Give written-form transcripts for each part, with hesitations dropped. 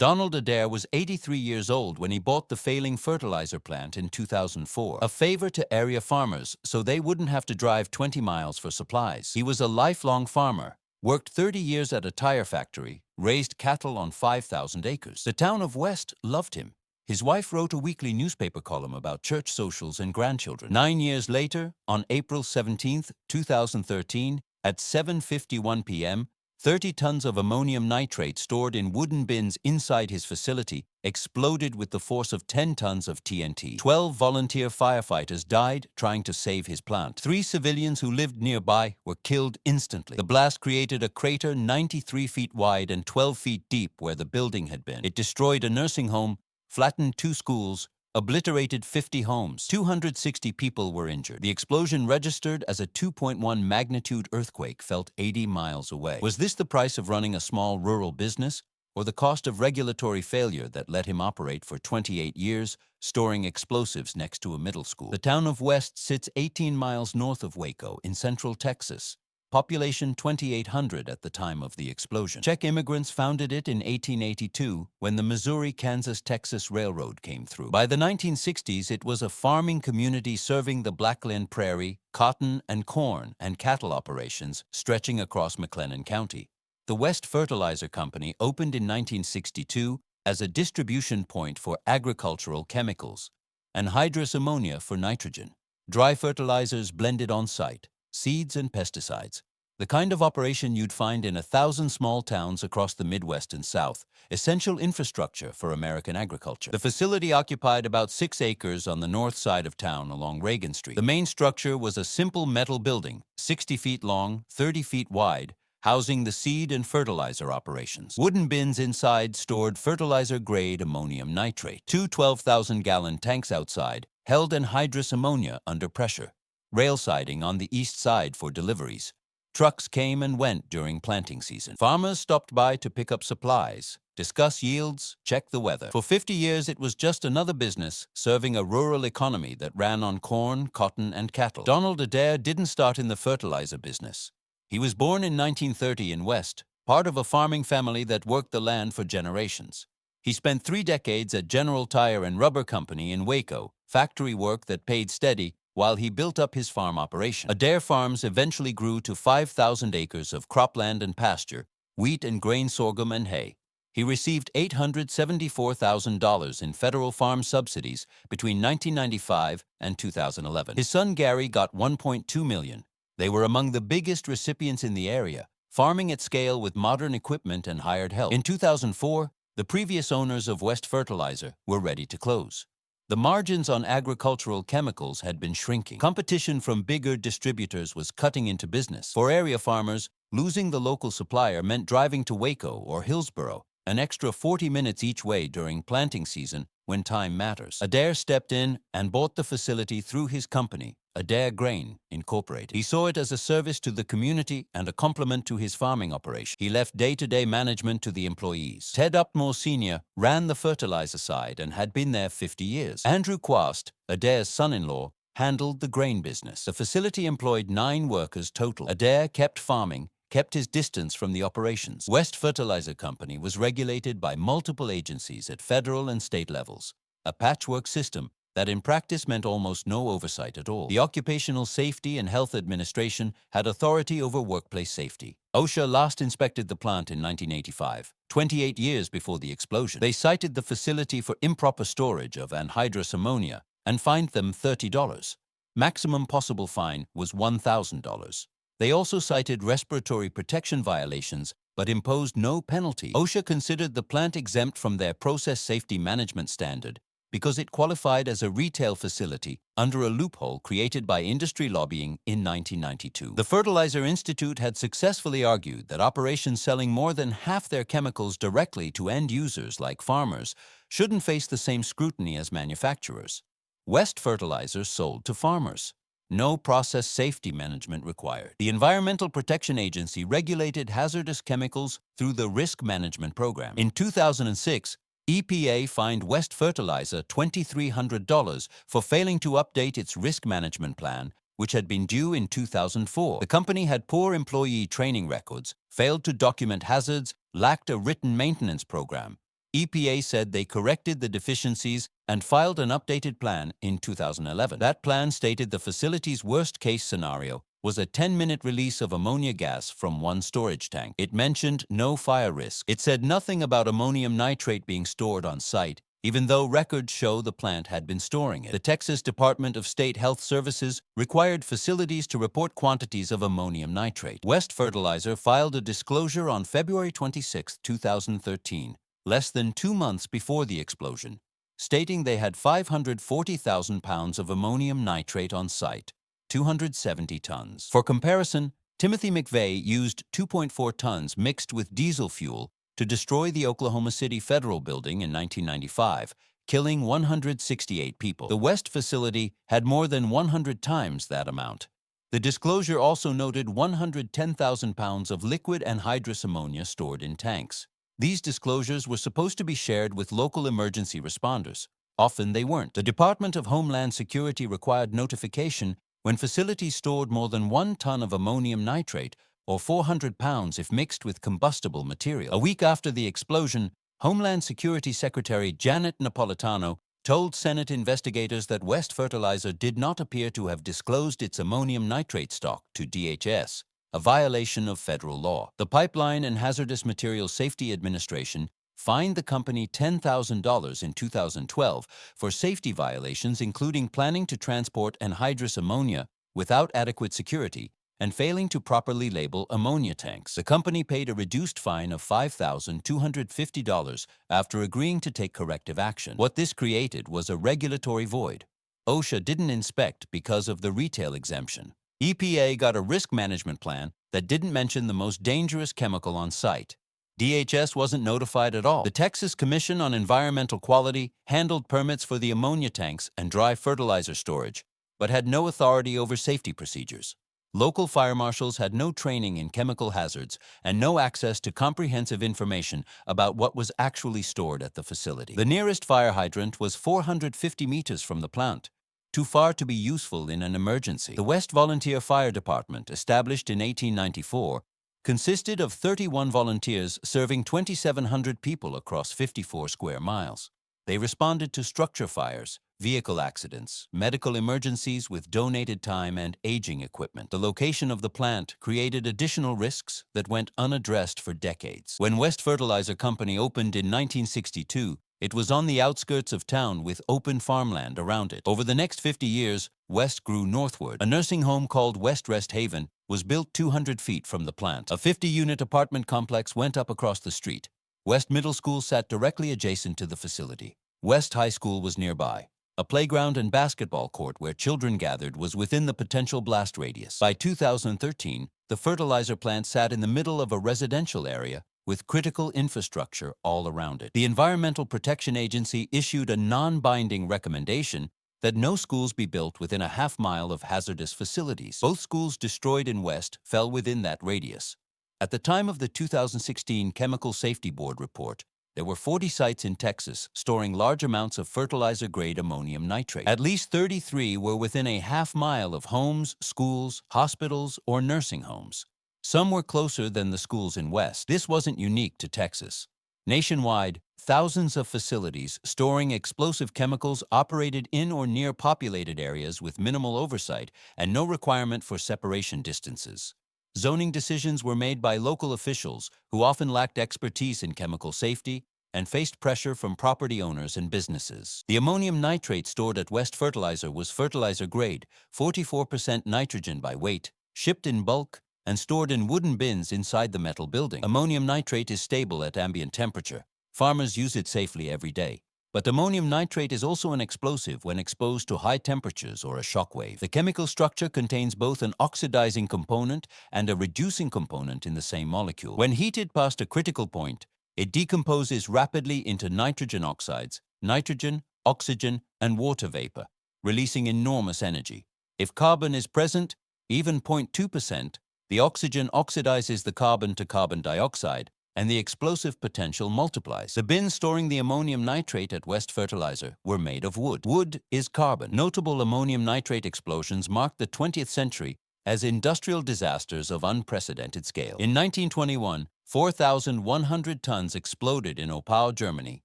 Donald Adair was 83 years old when he bought the failing fertilizer plant in 2004, a favor to area farmers so they wouldn't have to drive 20 miles for supplies. He was a lifelong farmer, worked 30 years at a tire factory, raised cattle on 5,000 acres. The town of West loved him. His wife wrote a weekly newspaper column about church socials and grandchildren. 9 years later, on April 17, 2013, at 7:51 p.m., 30 tons of ammonium nitrate stored in wooden bins inside his facility exploded with the force of 10 tons of TNT. 12 volunteer firefighters died trying to save his plant. 3 civilians who lived nearby were killed instantly. The blast created a crater 93 feet wide and 12 feet deep where the building had been. It destroyed a nursing home, flattened 2 schools, obliterated 50 homes. 260 people were injured. The explosion, registered as a 2.1 magnitude earthquake, felt 80 miles away. Was this the price of running a small rural business, or the cost of regulatory failure that let him operate for 28 years, storing explosives next to a middle school? The town of West sits 18 miles north of Waco in central Texas. Population 2,800 at the time of the explosion. Czech immigrants founded it in 1882 when the Missouri-Kansas-Texas Railroad came through. By the 1960s, it was a farming community serving the Blackland Prairie, cotton and corn and cattle operations stretching across McLennan County. The West Fertilizer Company opened in 1962 as a distribution point for agricultural chemicals, anhydrous ammonia for nitrogen, dry fertilizers blended on site, seeds and pesticides, the kind of operation you'd find in 1,000 small towns across the Midwest and South, essential infrastructure for American agriculture. The facility occupied about 6 acres on the north side of town along Reagan Street. The main structure was a simple metal building, 60 feet long, 30 feet wide, housing the seed and fertilizer operations. Wooden bins inside stored fertilizer-grade ammonium nitrate. 2 12,000-gallon tanks outside held anhydrous ammonia under pressure. Rail siding on the east side for deliveries. Trucks came and went during planting season. Farmers stopped by to pick up supplies, discuss yields, check the weather. For 50 years, it was just another business serving a rural economy that ran on corn, cotton, and cattle. Donald Adair didn't start in the fertilizer business. He was born in 1930 in West, part of a farming family that worked the land for generations. He spent 3 decades at General Tire and Rubber Company in Waco, factory work that paid steady, while he built up his farm operation. Adair Farms eventually grew to 5,000 acres of cropland and pasture, wheat and grain, sorghum and hay. He received $874,000 in federal farm subsidies between 1995 and 2011. His son Gary got $1.2 million. They were among the biggest recipients in the area, farming at scale with modern equipment and hired help. In 2004, the previous owners of West Fertilizer were ready to close. The margins on agricultural chemicals had been shrinking. Competition from bigger distributors was cutting into business. For area farmers, losing the local supplier meant driving to Waco or Hillsboro, an extra 40 minutes each way during planting season when time matters. Adair stepped in and bought the facility through his company, Adair Grain, Incorporated. He saw it as a service to the community and a complement to his farming operation. He left day-to-day management to the employees. Ted Upmore Sr. ran the fertilizer side and had been there 50 years. Andrew Quast, Adair's son-in-law, handled the grain business. The facility employed 9 workers total. Adair kept farming, kept his distance from the operations. West Fertilizer Company was regulated by multiple agencies at federal and state levels, a patchwork system that in practice meant almost no oversight at all. The Occupational Safety and Health Administration had authority over workplace safety. OSHA last inspected the plant in 1985, 28 years before the explosion. They cited the facility for improper storage of anhydrous ammonia and fined them $30. Maximum possible fine was $1,000. They also cited respiratory protection violations but imposed no penalty. OSHA considered the plant exempt from their process safety management standard because it qualified as a retail facility under a loophole created by industry lobbying in 1992. The Fertilizer Institute had successfully argued that operations selling more than half their chemicals directly to end users like farmers shouldn't face the same scrutiny as manufacturers. West Fertilizer sold to farmers. No process safety management required. The Environmental Protection Agency regulated hazardous chemicals through the Risk Management Program. In 2006, EPA fined West Fertilizer $2,300 for failing to update its risk management plan, which had been due in 2004. The company had poor employee training records, failed to document hazards, lacked a written maintenance program, EPA said they corrected the deficiencies and filed an updated plan in 2011. That plan stated the facility's worst-case scenario was a 10-minute release of ammonia gas from one storage tank. It mentioned no fire risk. It said nothing about ammonium nitrate being stored on site, even though records show the plant had been storing it. The Texas Department of State Health Services required facilities to report quantities of ammonium nitrate. West Fertilizer filed a disclosure on February 26, 2013, less than 2 months before the explosion, stating they had 540,000 pounds of ammonium nitrate on site, 270 tons. For comparison, Timothy McVeigh used 2.4 tons mixed with diesel fuel to destroy the Oklahoma City Federal Building in 1995, killing 168 people. The West facility had more than 100 times that amount. The disclosure also noted 110,000 pounds of liquid anhydrous ammonia stored in tanks. These disclosures were supposed to be shared with local emergency responders. Often they weren't. The Department of Homeland Security required notification when facilities stored more than 1 ton of ammonium nitrate, or 400 pounds if mixed with combustible material. A week after the explosion, Homeland Security Secretary Janet Napolitano told Senate investigators that West Fertilizer did not appear to have disclosed its ammonium nitrate stock to DHS, a violation of federal law. The Pipeline and Hazardous Materials Safety Administration fined the company $10,000 in 2012 for safety violations, including planning to transport anhydrous ammonia without adequate security and failing to properly label ammonia tanks. The company paid a reduced fine of $5,250 after agreeing to take corrective action. What this created was a regulatory void. OSHA didn't inspect because of the retail exemption. EPA got a risk management plan that didn't mention the most dangerous chemical on site. DHS wasn't notified at all. The Texas Commission on Environmental Quality handled permits for the ammonia tanks and dry fertilizer storage, but had no authority over safety procedures. Local fire marshals had no training in chemical hazards and no access to comprehensive information about what was actually stored at the facility. The nearest fire hydrant was 450 meters from the plant, too far to be useful in an emergency. The West Volunteer Fire Department, established in 1894, consisted of 31 volunteers serving 2,700 people across 54 square miles. They responded to structure fires, vehicle accidents, medical emergencies with donated time and aging equipment. The location of the plant created additional risks that went unaddressed for decades. When West Fertilizer Company opened in 1962, it was on the outskirts of town with open farmland around it. Over the next 50 years, West grew northward. A nursing home called West Rest Haven was built 200 feet from the plant. A 50-unit apartment complex went up across the street. West Middle School sat directly adjacent to the facility. West High School was nearby. A playground and basketball court where children gathered was within the potential blast radius. By 2013, the fertilizer plant sat in the middle of a residential area with critical infrastructure all around it. The Environmental Protection Agency issued a non-binding recommendation that no schools be built within a half-mile of hazardous facilities. Both schools destroyed in West fell within that radius. At the time of the 2016 Chemical Safety Board report, there were 40 sites in Texas storing large amounts of fertilizer-grade ammonium nitrate. At least 33 were within a half-mile of homes, schools, hospitals, or nursing homes. Some were closer than the schools in West. This wasn't unique to Texas. Nationwide, thousands of facilities storing explosive chemicals operated in or near populated areas with minimal oversight and no requirement for separation distances. Zoning decisions were made by local officials who often lacked expertise in chemical safety and faced pressure from property owners and businesses. The ammonium nitrate stored at West Fertilizer was fertilizer grade, 44% nitrogen by weight, shipped in bulk, and stored in wooden bins inside the metal building. Ammonium nitrate is stable at ambient temperature. Farmers use it safely every day. But ammonium nitrate is also an explosive when exposed to high temperatures or a shock wave. The chemical structure contains both an oxidizing component and a reducing component in the same molecule. When heated past a critical point, it decomposes rapidly into nitrogen oxides, nitrogen, oxygen, and water vapor, releasing enormous energy. If carbon is present, even 0.2%, the oxygen oxidizes the carbon to carbon dioxide, and the explosive potential multiplies. The bins storing the ammonium nitrate at West Fertilizer were made of wood. Wood is carbon. Notable ammonium nitrate explosions marked the 20th century as industrial disasters of unprecedented scale. In 1921, 4,100 tons exploded in Opau, Germany,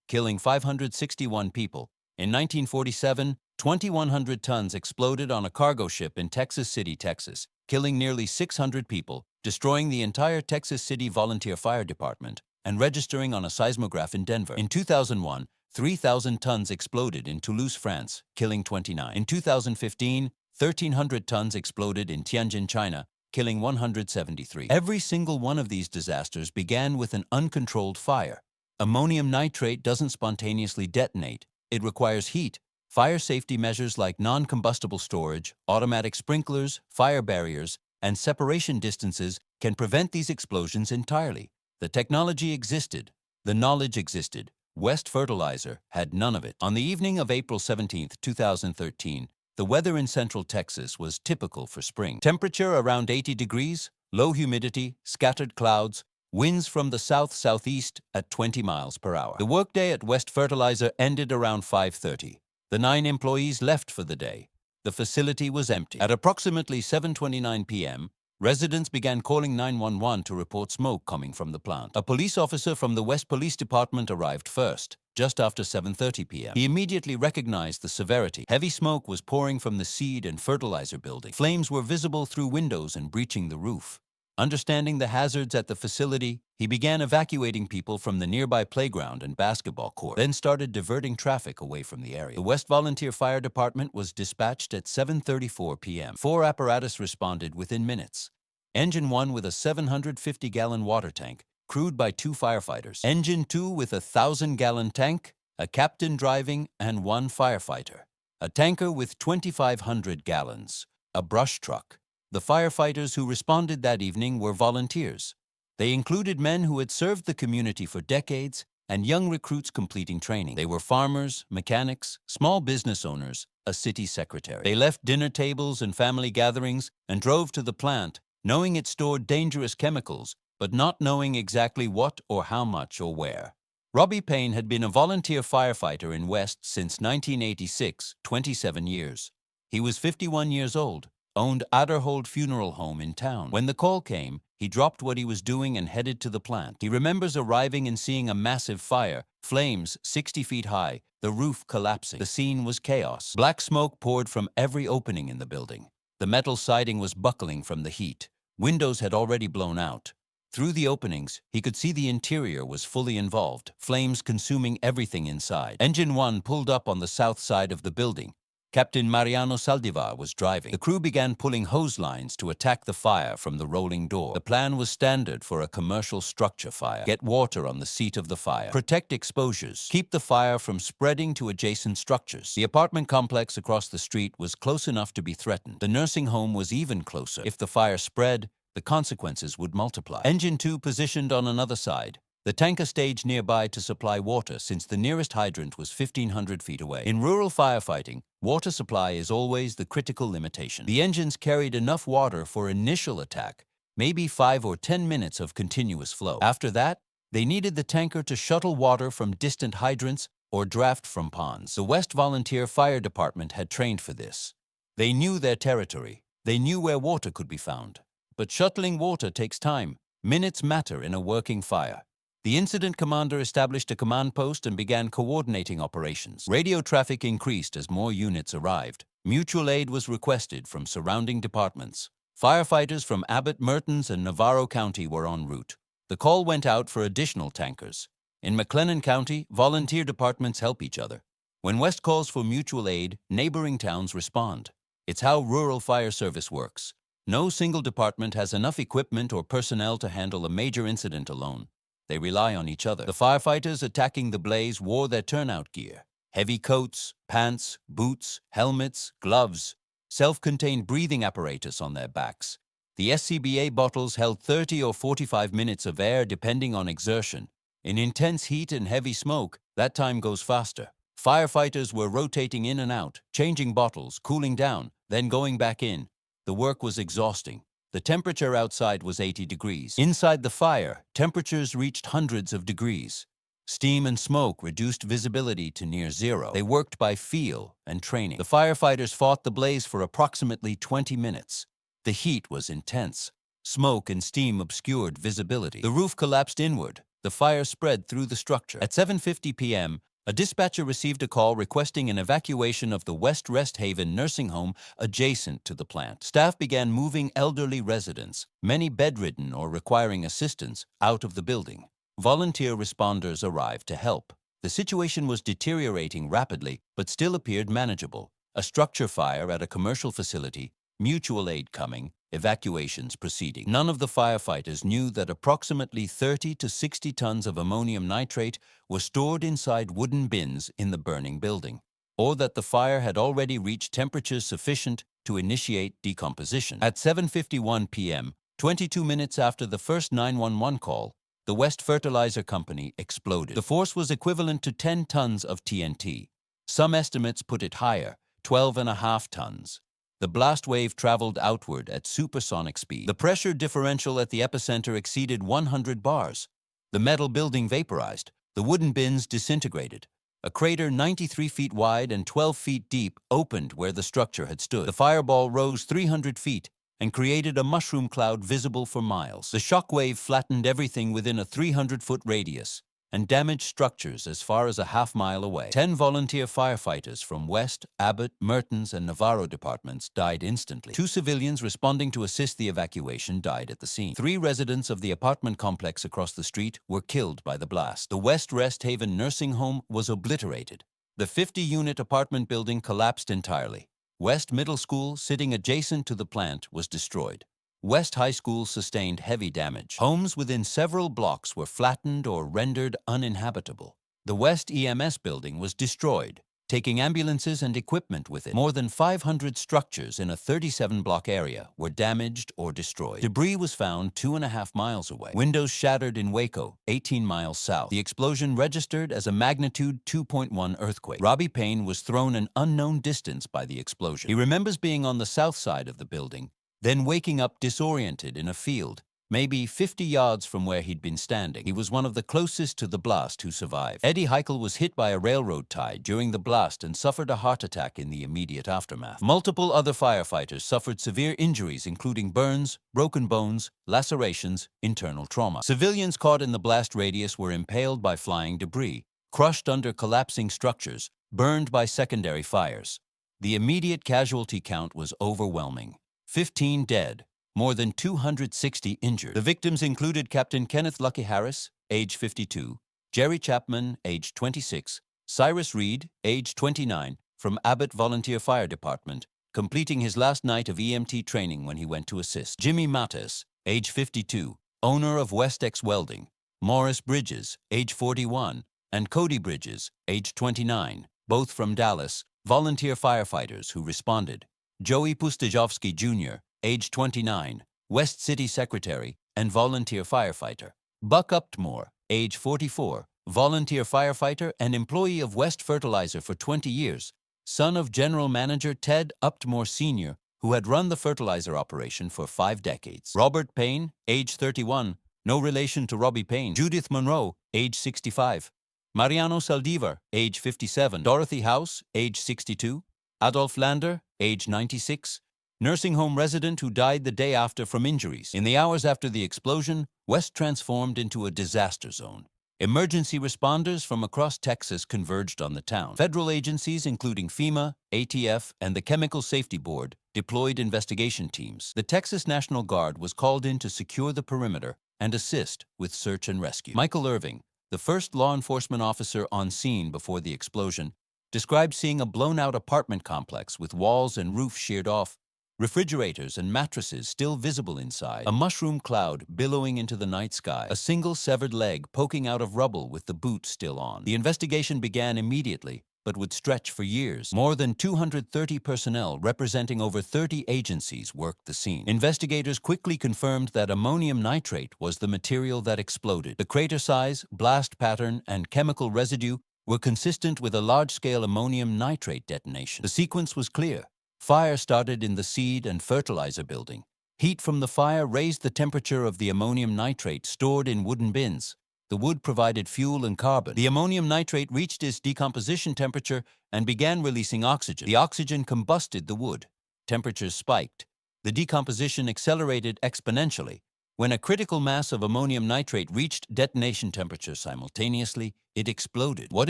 killing 561 people. In 1947, 2,100 tons exploded on a cargo ship in Texas City, Texas, killing nearly 600 people, destroying the entire Texas City Volunteer Fire Department, and registering on a seismograph in Denver. In 2001, 3,000 tons exploded in Toulouse, France, killing 29. In 2015, 1,300 tons exploded in Tianjin, China, killing 173. Every single one of these disasters began with an uncontrolled fire. Ammonium nitrate doesn't spontaneously detonate. It requires heat. Fire safety measures like non-combustible storage, automatic sprinklers, fire barriers, and separation distances can prevent these explosions entirely. The technology existed. The knowledge existed. West Fertilizer had none of it. On the evening of April 17, 2013, the weather in central Texas was typical for spring. Temperature around 80 degrees, low humidity, scattered clouds, winds from the south-southeast at 20 miles per hour. The workday at West Fertilizer ended around 5:30. The 9 employees left for the day. The facility was empty. At approximately 7:29 p.m., residents began calling 911 to report smoke coming from the plant. A police officer from the West Police Department arrived first, just after 7:30 p.m. He immediately recognized the severity. Heavy smoke was pouring from the seed and fertilizer building. Flames were visible through windows and breaching the roof. Understanding the hazards at the facility, he began evacuating people from the nearby playground and basketball court, then started diverting traffic away from the area. The West Volunteer Fire Department was dispatched at 7:34 p.m. 4 apparatus responded within minutes. Engine 1 with a 750-gallon water tank, crewed by 2 firefighters. Engine 2 with a 1,000-gallon tank, a captain driving, and 1 firefighter. A tanker with 2,500 gallons, a brush truck. The firefighters who responded that evening were volunteers. They included men who had served the community for decades and young recruits completing training. They were farmers, mechanics, small business owners, a city secretary. They left dinner tables and family gatherings and drove to the plant, knowing it stored dangerous chemicals, but not knowing exactly what or how much or where. Robbie Payne had been a volunteer firefighter in West since 1986, 27 years. He was 51 years old, owned Adderhold Funeral Home in town. When the call came, he dropped what he was doing and headed to the plant. He remembers arriving and seeing a massive fire, flames 60 feet high, the roof collapsing. The scene was chaos. Black smoke poured from every opening in the building. The metal siding was buckling from the heat. Windows had already blown out. Through the openings, he could see the interior was fully involved, flames consuming everything inside. Engine 1 pulled up on the south side of the building. Captain Mariano Saldivar was driving. The crew began pulling hose lines to attack the fire from the rolling door. The plan was standard for a commercial structure fire. Get water on the seat of the fire. Protect exposures. Keep the fire from spreading to adjacent structures. The apartment complex across the street was close enough to be threatened. The nursing home was even closer. If the fire spread, the consequences would multiply. Engine 2 positioned on another side. The tanker staged nearby to supply water since the nearest hydrant was 1,500 feet away. In rural firefighting, water supply is always the critical limitation. The engines carried enough water for initial attack, maybe 5 or 10 minutes of continuous flow. After that, they needed the tanker to shuttle water from distant hydrants or draft from ponds. The West Volunteer Fire Department had trained for this. They knew their territory. They knew where water could be found. But shuttling water takes time. Minutes matter in a working fire. The incident commander established a command post and began coordinating operations. Radio traffic increased as more units arrived. Mutual aid was requested from surrounding departments. Firefighters from Abbott, Mertens, and Navarro County were en route. The call went out for additional tankers. In McLennan County, volunteer departments help each other. When West calls for mutual aid, neighboring towns respond. It's how rural fire service works. No single department has enough equipment or personnel to handle a major incident alone. They rely on each other. The firefighters attacking the blaze wore their turnout gear. Heavy coats, pants, boots, helmets, gloves, self-contained breathing apparatus on their backs. The SCBA bottles held 30 or 45 minutes of air depending on exertion. In intense heat and heavy smoke, that time goes faster. Firefighters were rotating in and out, changing bottles, cooling down, then going back in. The work was exhausting. The temperature outside was 80 degrees. Inside the fire, temperatures reached hundreds of degrees. Steam and smoke reduced visibility to near zero. They worked by feel and training. The firefighters fought the blaze for approximately 20 minutes. The heat was intense. Smoke and steam obscured visibility. The roof collapsed inward. The fire spread through the structure. At 7:50 p.m., a dispatcher received a call requesting an evacuation of the West Rest Haven nursing home adjacent to the plant. Staff began moving elderly residents, many bedridden or requiring assistance, out of the building. Volunteer responders arrived to help. The situation was deteriorating rapidly, but still appeared manageable. A structure fire at a commercial facility, mutual aid coming, evacuations proceeding. None of the firefighters knew that approximately 30 to 60 tons of ammonium nitrate were stored inside wooden bins in the burning building, or that the fire had already reached temperatures sufficient to initiate decomposition. At 7:51 p.m., 22 minutes after the first 911 call, the West Fertilizer Company exploded. The force was equivalent to 10 tons of TNT. Some estimates put it higher, 12.5 tons. The blast wave traveled outward at supersonic speed. The pressure differential at the epicenter exceeded 100 bars. The metal building vaporized. The wooden bins disintegrated. A crater 93 feet wide and 12 feet deep opened where the structure had stood. The fireball rose 300 feet and created a mushroom cloud visible for miles. The shock wave flattened everything within a 300-foot radius and damaged structures as far as a half-mile away. 10 volunteer firefighters from West, Abbott, Mertens, and Navarro departments died instantly. 2 civilians responding to assist the evacuation died at the scene. 3 residents of the apartment complex across the street were killed by the blast. The West Rest Haven nursing home was obliterated. The 50-unit apartment building collapsed entirely. West Middle School, sitting adjacent to the plant, was destroyed. West High School sustained heavy damage. Homes within several blocks were flattened or rendered uninhabitable. The West EMS building was destroyed, taking ambulances and equipment with it. More than 500 structures in a 37-block area were damaged or destroyed. Debris was found 2.5 miles away. Windows shattered in Waco, 18 miles south. The explosion registered as a magnitude 2.1 earthquake. Robbie Payne was thrown an unknown distance by the explosion. He remembers being on the south side of the building, then waking up disoriented in a field, maybe 50 yards from where he'd been standing. He was one of the closest to the blast who survived. Eddie Heichel was hit by a railroad tie during the blast and suffered a heart attack in the immediate aftermath. Multiple other firefighters suffered severe injuries, including burns, broken bones, lacerations, internal trauma. Civilians caught in the blast radius were impaled by flying debris, crushed under collapsing structures, burned by secondary fires. The immediate casualty count was overwhelming. 15 dead, more than 260 injured. The victims included Captain Kenneth Lucky Harris, age 52, Jerry Chapman, age 26, Cyrus Reed, age 29, from Abbott Volunteer Fire Department, completing his last night of EMT training when he went to assist. Jimmy Mattes, age 52, owner of Westex Welding, Morris Bridges, age 41, and Cody Bridges, age 29, both from Dallas, volunteer firefighters who responded. Joey Pustajovsky Jr., age 29, West City Secretary and volunteer firefighter. Buck Uptmore, age 44, volunteer firefighter and employee of West Fertilizer for 20 years, son of General Manager Ted Uptmore Sr., who had run the fertilizer operation for 5 decades. Robert Payne, age 31, no relation to Robbie Payne. Judith Monroe, age 65. Mariano Saldivar, age 57. Dorothy House, age 62. Adolf Lander, age 96, nursing home resident who died the day after from injuries. In the hours after the explosion, West transformed into a disaster zone. Emergency responders from across Texas converged on the town. Federal agencies, including FEMA, ATF, and the Chemical Safety Board, deployed investigation teams. The Texas National Guard was called in to secure the perimeter and assist with search and rescue. Michael Irving, the first law enforcement officer on scene before the explosion, described seeing a blown-out apartment complex with walls and roof sheared off, refrigerators and mattresses still visible inside, a mushroom cloud billowing into the night sky, a single severed leg poking out of rubble with the boot still on. The investigation began immediately, but would stretch for years. More than 230 personnel representing over 30 agencies worked the scene. Investigators quickly confirmed that ammonium nitrate was the material that exploded. The crater size, blast pattern, and chemical residue were consistent with a large-scale ammonium nitrate detonation. The sequence was clear. Fire started in the seed and fertilizer building. Heat from the fire raised the temperature of the ammonium nitrate stored in wooden bins. The wood provided fuel and carbon. The ammonium nitrate reached its decomposition temperature and began releasing oxygen. The oxygen combusted the wood. Temperatures spiked. The decomposition accelerated exponentially. When a critical mass of ammonium nitrate reached detonation temperature simultaneously, it exploded. What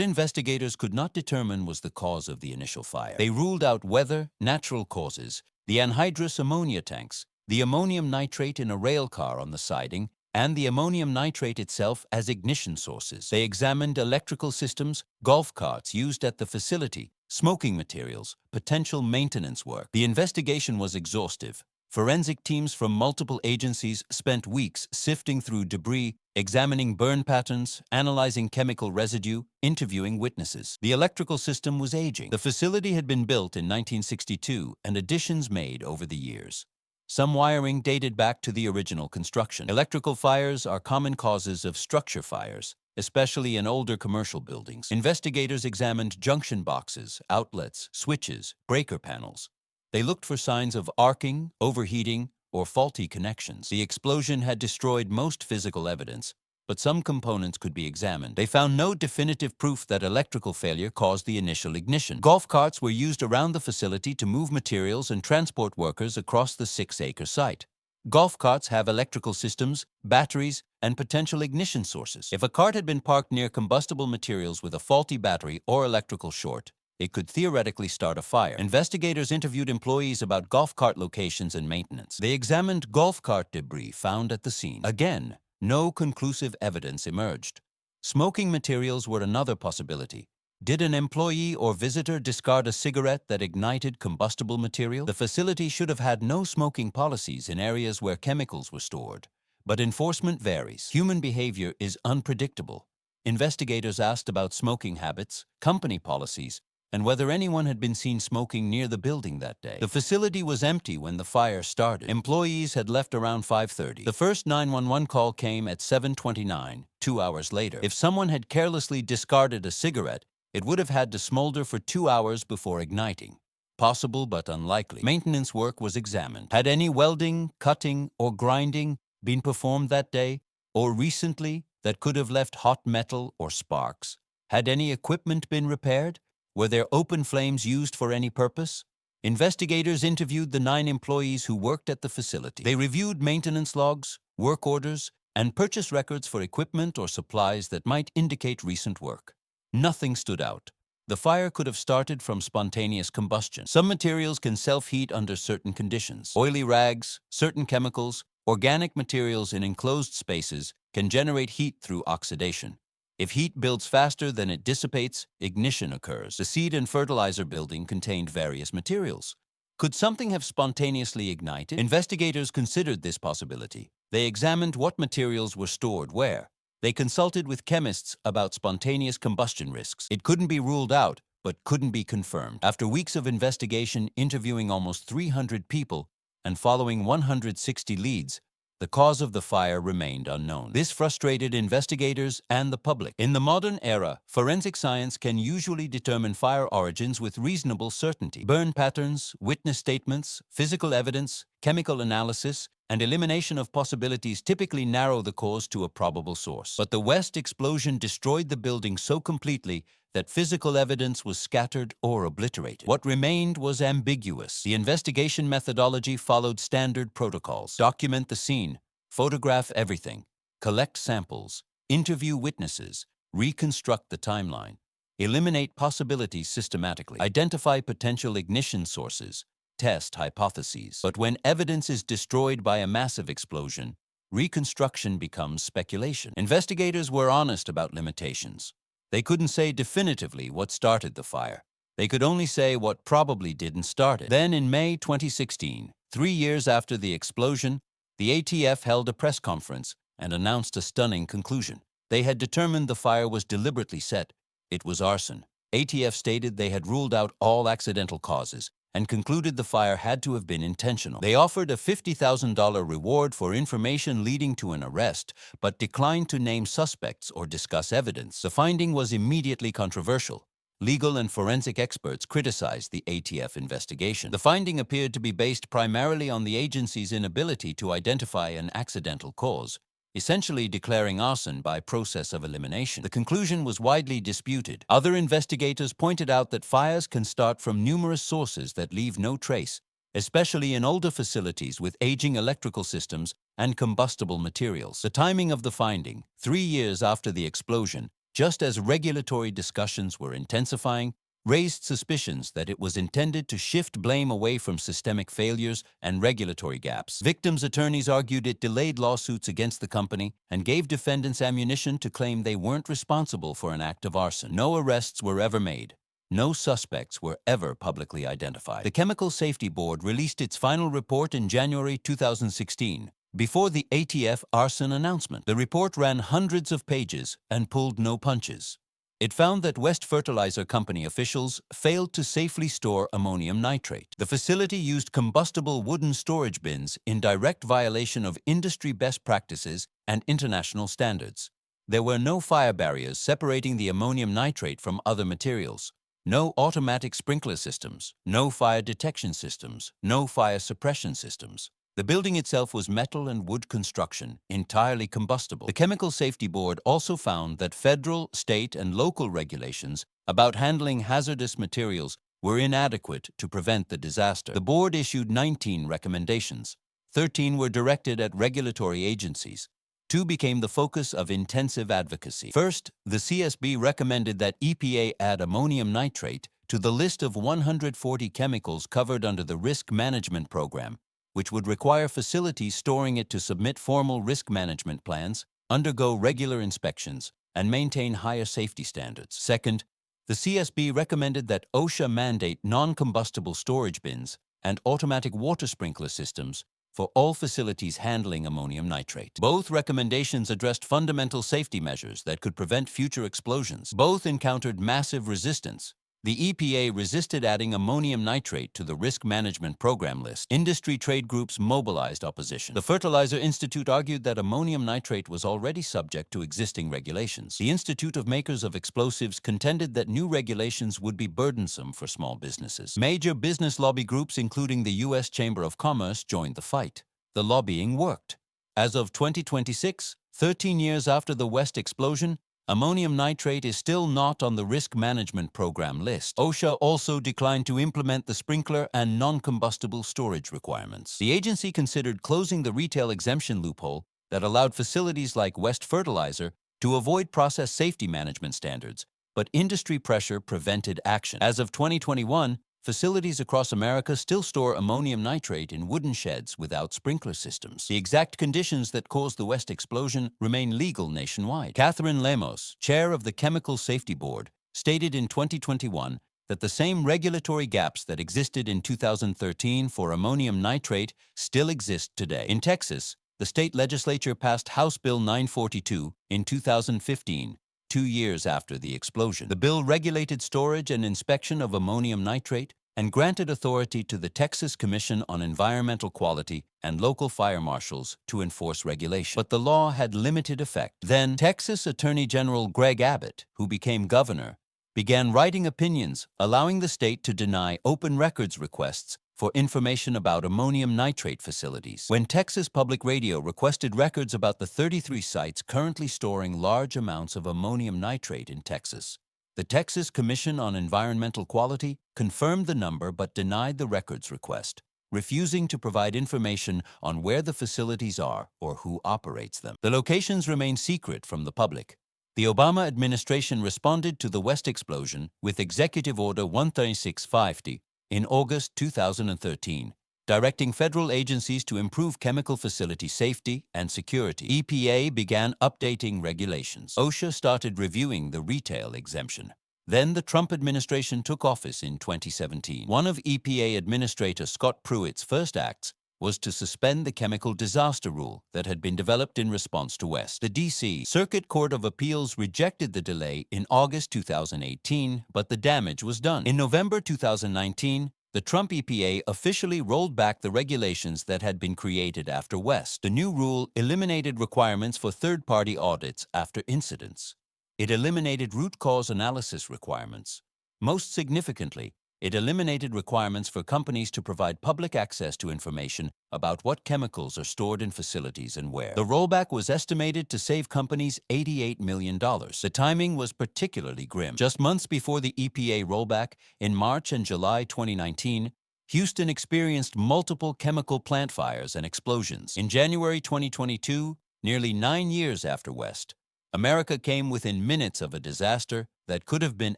investigators could not determine was the cause of the initial fire. They ruled out weather, natural causes, the anhydrous ammonia tanks, the ammonium nitrate in a rail car on the siding, and the ammonium nitrate itself as ignition sources. They examined electrical systems, golf carts used at the facility, smoking materials, potential maintenance work. The investigation was exhaustive. Forensic teams from multiple agencies spent weeks sifting through debris, examining burn patterns, analyzing chemical residue, interviewing witnesses. The electrical system was aging. The facility had been built in 1962 and additions made over the years. Some wiring dated back to the original construction. Electrical fires are common causes of structure fires, especially in older commercial buildings. Investigators examined junction boxes, outlets, switches, breaker panels. They looked for signs of arcing, overheating, or faulty connections. The explosion had destroyed most physical evidence, but some components could be examined. They found no definitive proof that electrical failure caused the initial ignition. Golf carts were used around the facility to move materials and transport workers across the 6-acre site. Golf carts have electrical systems, batteries, and potential ignition sources. If a cart had been parked near combustible materials with a faulty battery or electrical short, it could theoretically start a fire. Investigators interviewed employees about golf cart locations and maintenance. They examined golf cart debris found at the scene. Again, no conclusive evidence emerged. Smoking materials were another possibility. Did an employee or visitor discard a cigarette that ignited combustible material? The facility should have had no smoking policies in areas where chemicals were stored. But enforcement varies. Human behavior is unpredictable. Investigators asked about smoking habits, company policies, and whether anyone had been seen smoking near the building that day. The facility was empty when the fire started. Employees had left around 5:30. The first 911 call came at 7:29, 2 hours later. If someone had carelessly discarded a cigarette, it would have had to smolder for 2 hours before igniting. Possible but unlikely. Maintenance work was examined. Had any welding, cutting, or grinding been performed that day, or recently, that could have left hot metal or sparks? Had any equipment been repaired? Were there open flames used for any purpose? Investigators interviewed the 9 employees who worked at the facility. They reviewed maintenance logs, work orders, and purchase records for equipment or supplies that might indicate recent work. Nothing stood out. The fire could have started from spontaneous combustion. Some materials can self-heat under certain conditions. Oily rags, certain chemicals, organic materials in enclosed spaces can generate heat through oxidation. If heat builds faster than it dissipates, ignition occurs. The seed and fertilizer building contained various materials. Could something have spontaneously ignited? Investigators considered this possibility. They examined what materials were stored where. They consulted with chemists about spontaneous combustion risks. It couldn't be ruled out, but couldn't be confirmed. After weeks of investigation, interviewing almost 300 people, and following 160 leads, the cause of the fire remained unknown. This frustrated investigators and the public. In the modern era, forensic science can usually determine fire origins with reasonable certainty. Burn patterns, witness statements, physical evidence, chemical analysis, and elimination of possibilities typically narrow the cause to a probable source. But the West explosion destroyed the building so completely that physical evidence was scattered or obliterated. What remained was ambiguous. The investigation methodology followed standard protocols. Document the scene, photograph everything, collect samples, interview witnesses, reconstruct the timeline, eliminate possibilities systematically, identify potential ignition sources, test hypotheses. But when evidence is destroyed by a massive explosion, reconstruction becomes speculation. Investigators were honest about limitations. They couldn't say definitively what started the fire. They could only say what probably didn't start it. Then in May 2016, 3 years after the explosion, the ATF held a press conference and announced a stunning conclusion. They had determined the fire was deliberately set. It was arson. ATF stated they had ruled out all accidental causes and concluded the fire had to have been intentional. They offered a $50,000 reward for information leading to an arrest, but declined to name suspects or discuss evidence. The finding was immediately controversial. Legal and forensic experts criticized the ATF investigation. The finding appeared to be based primarily on the agency's inability to identify an accidental cause, essentially declaring arson by process of elimination. The conclusion was widely disputed. Other investigators pointed out that fires can start from numerous sources that leave no trace, especially in older facilities with aging electrical systems and combustible materials. The timing of the finding, 3 years after the explosion, just as regulatory discussions were intensifying, raised suspicions that it was intended to shift blame away from systemic failures and regulatory gaps. Victims' attorneys argued it delayed lawsuits against the company and gave defendants ammunition to claim they weren't responsible for an act of arson. No arrests were ever made. No suspects were ever publicly identified. The Chemical Safety Board released its final report in January 2016, before the ATF arson announcement. The report ran hundreds of pages and pulled no punches. It found that West Fertilizer Company officials failed to safely store ammonium nitrate. The facility used combustible wooden storage bins in direct violation of industry best practices and international standards. There were no fire barriers separating the ammonium nitrate from other materials, no automatic sprinkler systems, no fire detection systems, no fire suppression systems. The building itself was metal and wood construction, entirely combustible. The Chemical Safety Board also found that federal, state, and local regulations about handling hazardous materials were inadequate to prevent the disaster. The board issued 19 recommendations. 13 were directed at regulatory agencies. 2 became the focus of intensive advocacy. First, the CSB recommended that EPA add ammonium nitrate to the list of 140 chemicals covered under the Risk Management Program, which would require facilities storing it to submit formal risk management plans, undergo regular inspections, and maintain higher safety standards. Second, the CSB recommended that OSHA mandate non-combustible storage bins and automatic water sprinkler systems for all facilities handling ammonium nitrate. Both recommendations addressed fundamental safety measures that could prevent future explosions. Both encountered massive resistance. The EPA resisted adding ammonium nitrate to the Risk Management Program list. Industry trade groups mobilized opposition. The Fertilizer Institute argued that ammonium nitrate was already subject to existing regulations. The Institute of Makers of Explosives contended that new regulations would be burdensome for small businesses. Major business lobby groups, including the U.S. Chamber of Commerce, joined the fight. The lobbying worked. As of 2026, 13 years after the West explosion, ammonium nitrate is still not on the Risk Management Program list. OSHA also declined to implement the sprinkler and non-combustible storage requirements. The agency considered closing the retail exemption loophole that allowed facilities like West Fertilizer to avoid process safety management standards, but industry pressure prevented action. As of 2021, facilities across America still store ammonium nitrate in wooden sheds without sprinkler systems. The exact conditions that caused the West explosion remain legal nationwide. Catherine Lemos, chair of the Chemical Safety Board, stated in 2021 that the same regulatory gaps that existed in 2013 for ammonium nitrate still exist today. In Texas, the state legislature passed House Bill 942 in 2015, 2 years after the explosion. The bill regulated storage and inspection of ammonium nitrate and granted authority to the Texas Commission on Environmental Quality and local fire marshals to enforce regulation. But the law had limited effect. Then, Texas Attorney General Greg Abbott, who became governor, began writing opinions allowing the state to deny open records requests for information about ammonium nitrate facilities. When Texas Public Radio requested records about the 33 sites currently storing large amounts of ammonium nitrate in Texas, the Texas Commission on Environmental Quality confirmed the number but denied the records request, refusing to provide information on where the facilities are or who operates them. The locations remain secret from the public. The Obama administration responded to the West explosion with Executive Order 13650 in August 2013, directing federal agencies to improve chemical facility safety and security. EPA began updating regulations. OSHA started reviewing the retail exemption. Then the Trump administration took office in 2017. One of EPA Administrator Scott Pruitt's first acts was to suspend the chemical disaster rule that had been developed in response to West. The D.C. Circuit Court of Appeals rejected the delay in August 2018, but the damage was done. In November 2019, the Trump EPA officially rolled back the regulations that had been created after West. The new rule eliminated requirements for third-party audits after incidents. It eliminated root cause analysis requirements. Most significantly, it eliminated requirements for companies to provide public access to information about what chemicals are stored in facilities and where. The rollback was estimated to save companies $88 million. The timing was particularly grim. Just months before the EPA rollback, in March and July 2019, Houston experienced multiple chemical plant fires and explosions. In January 2022, nearly 9 years after West, America came within minutes of a disaster that could have been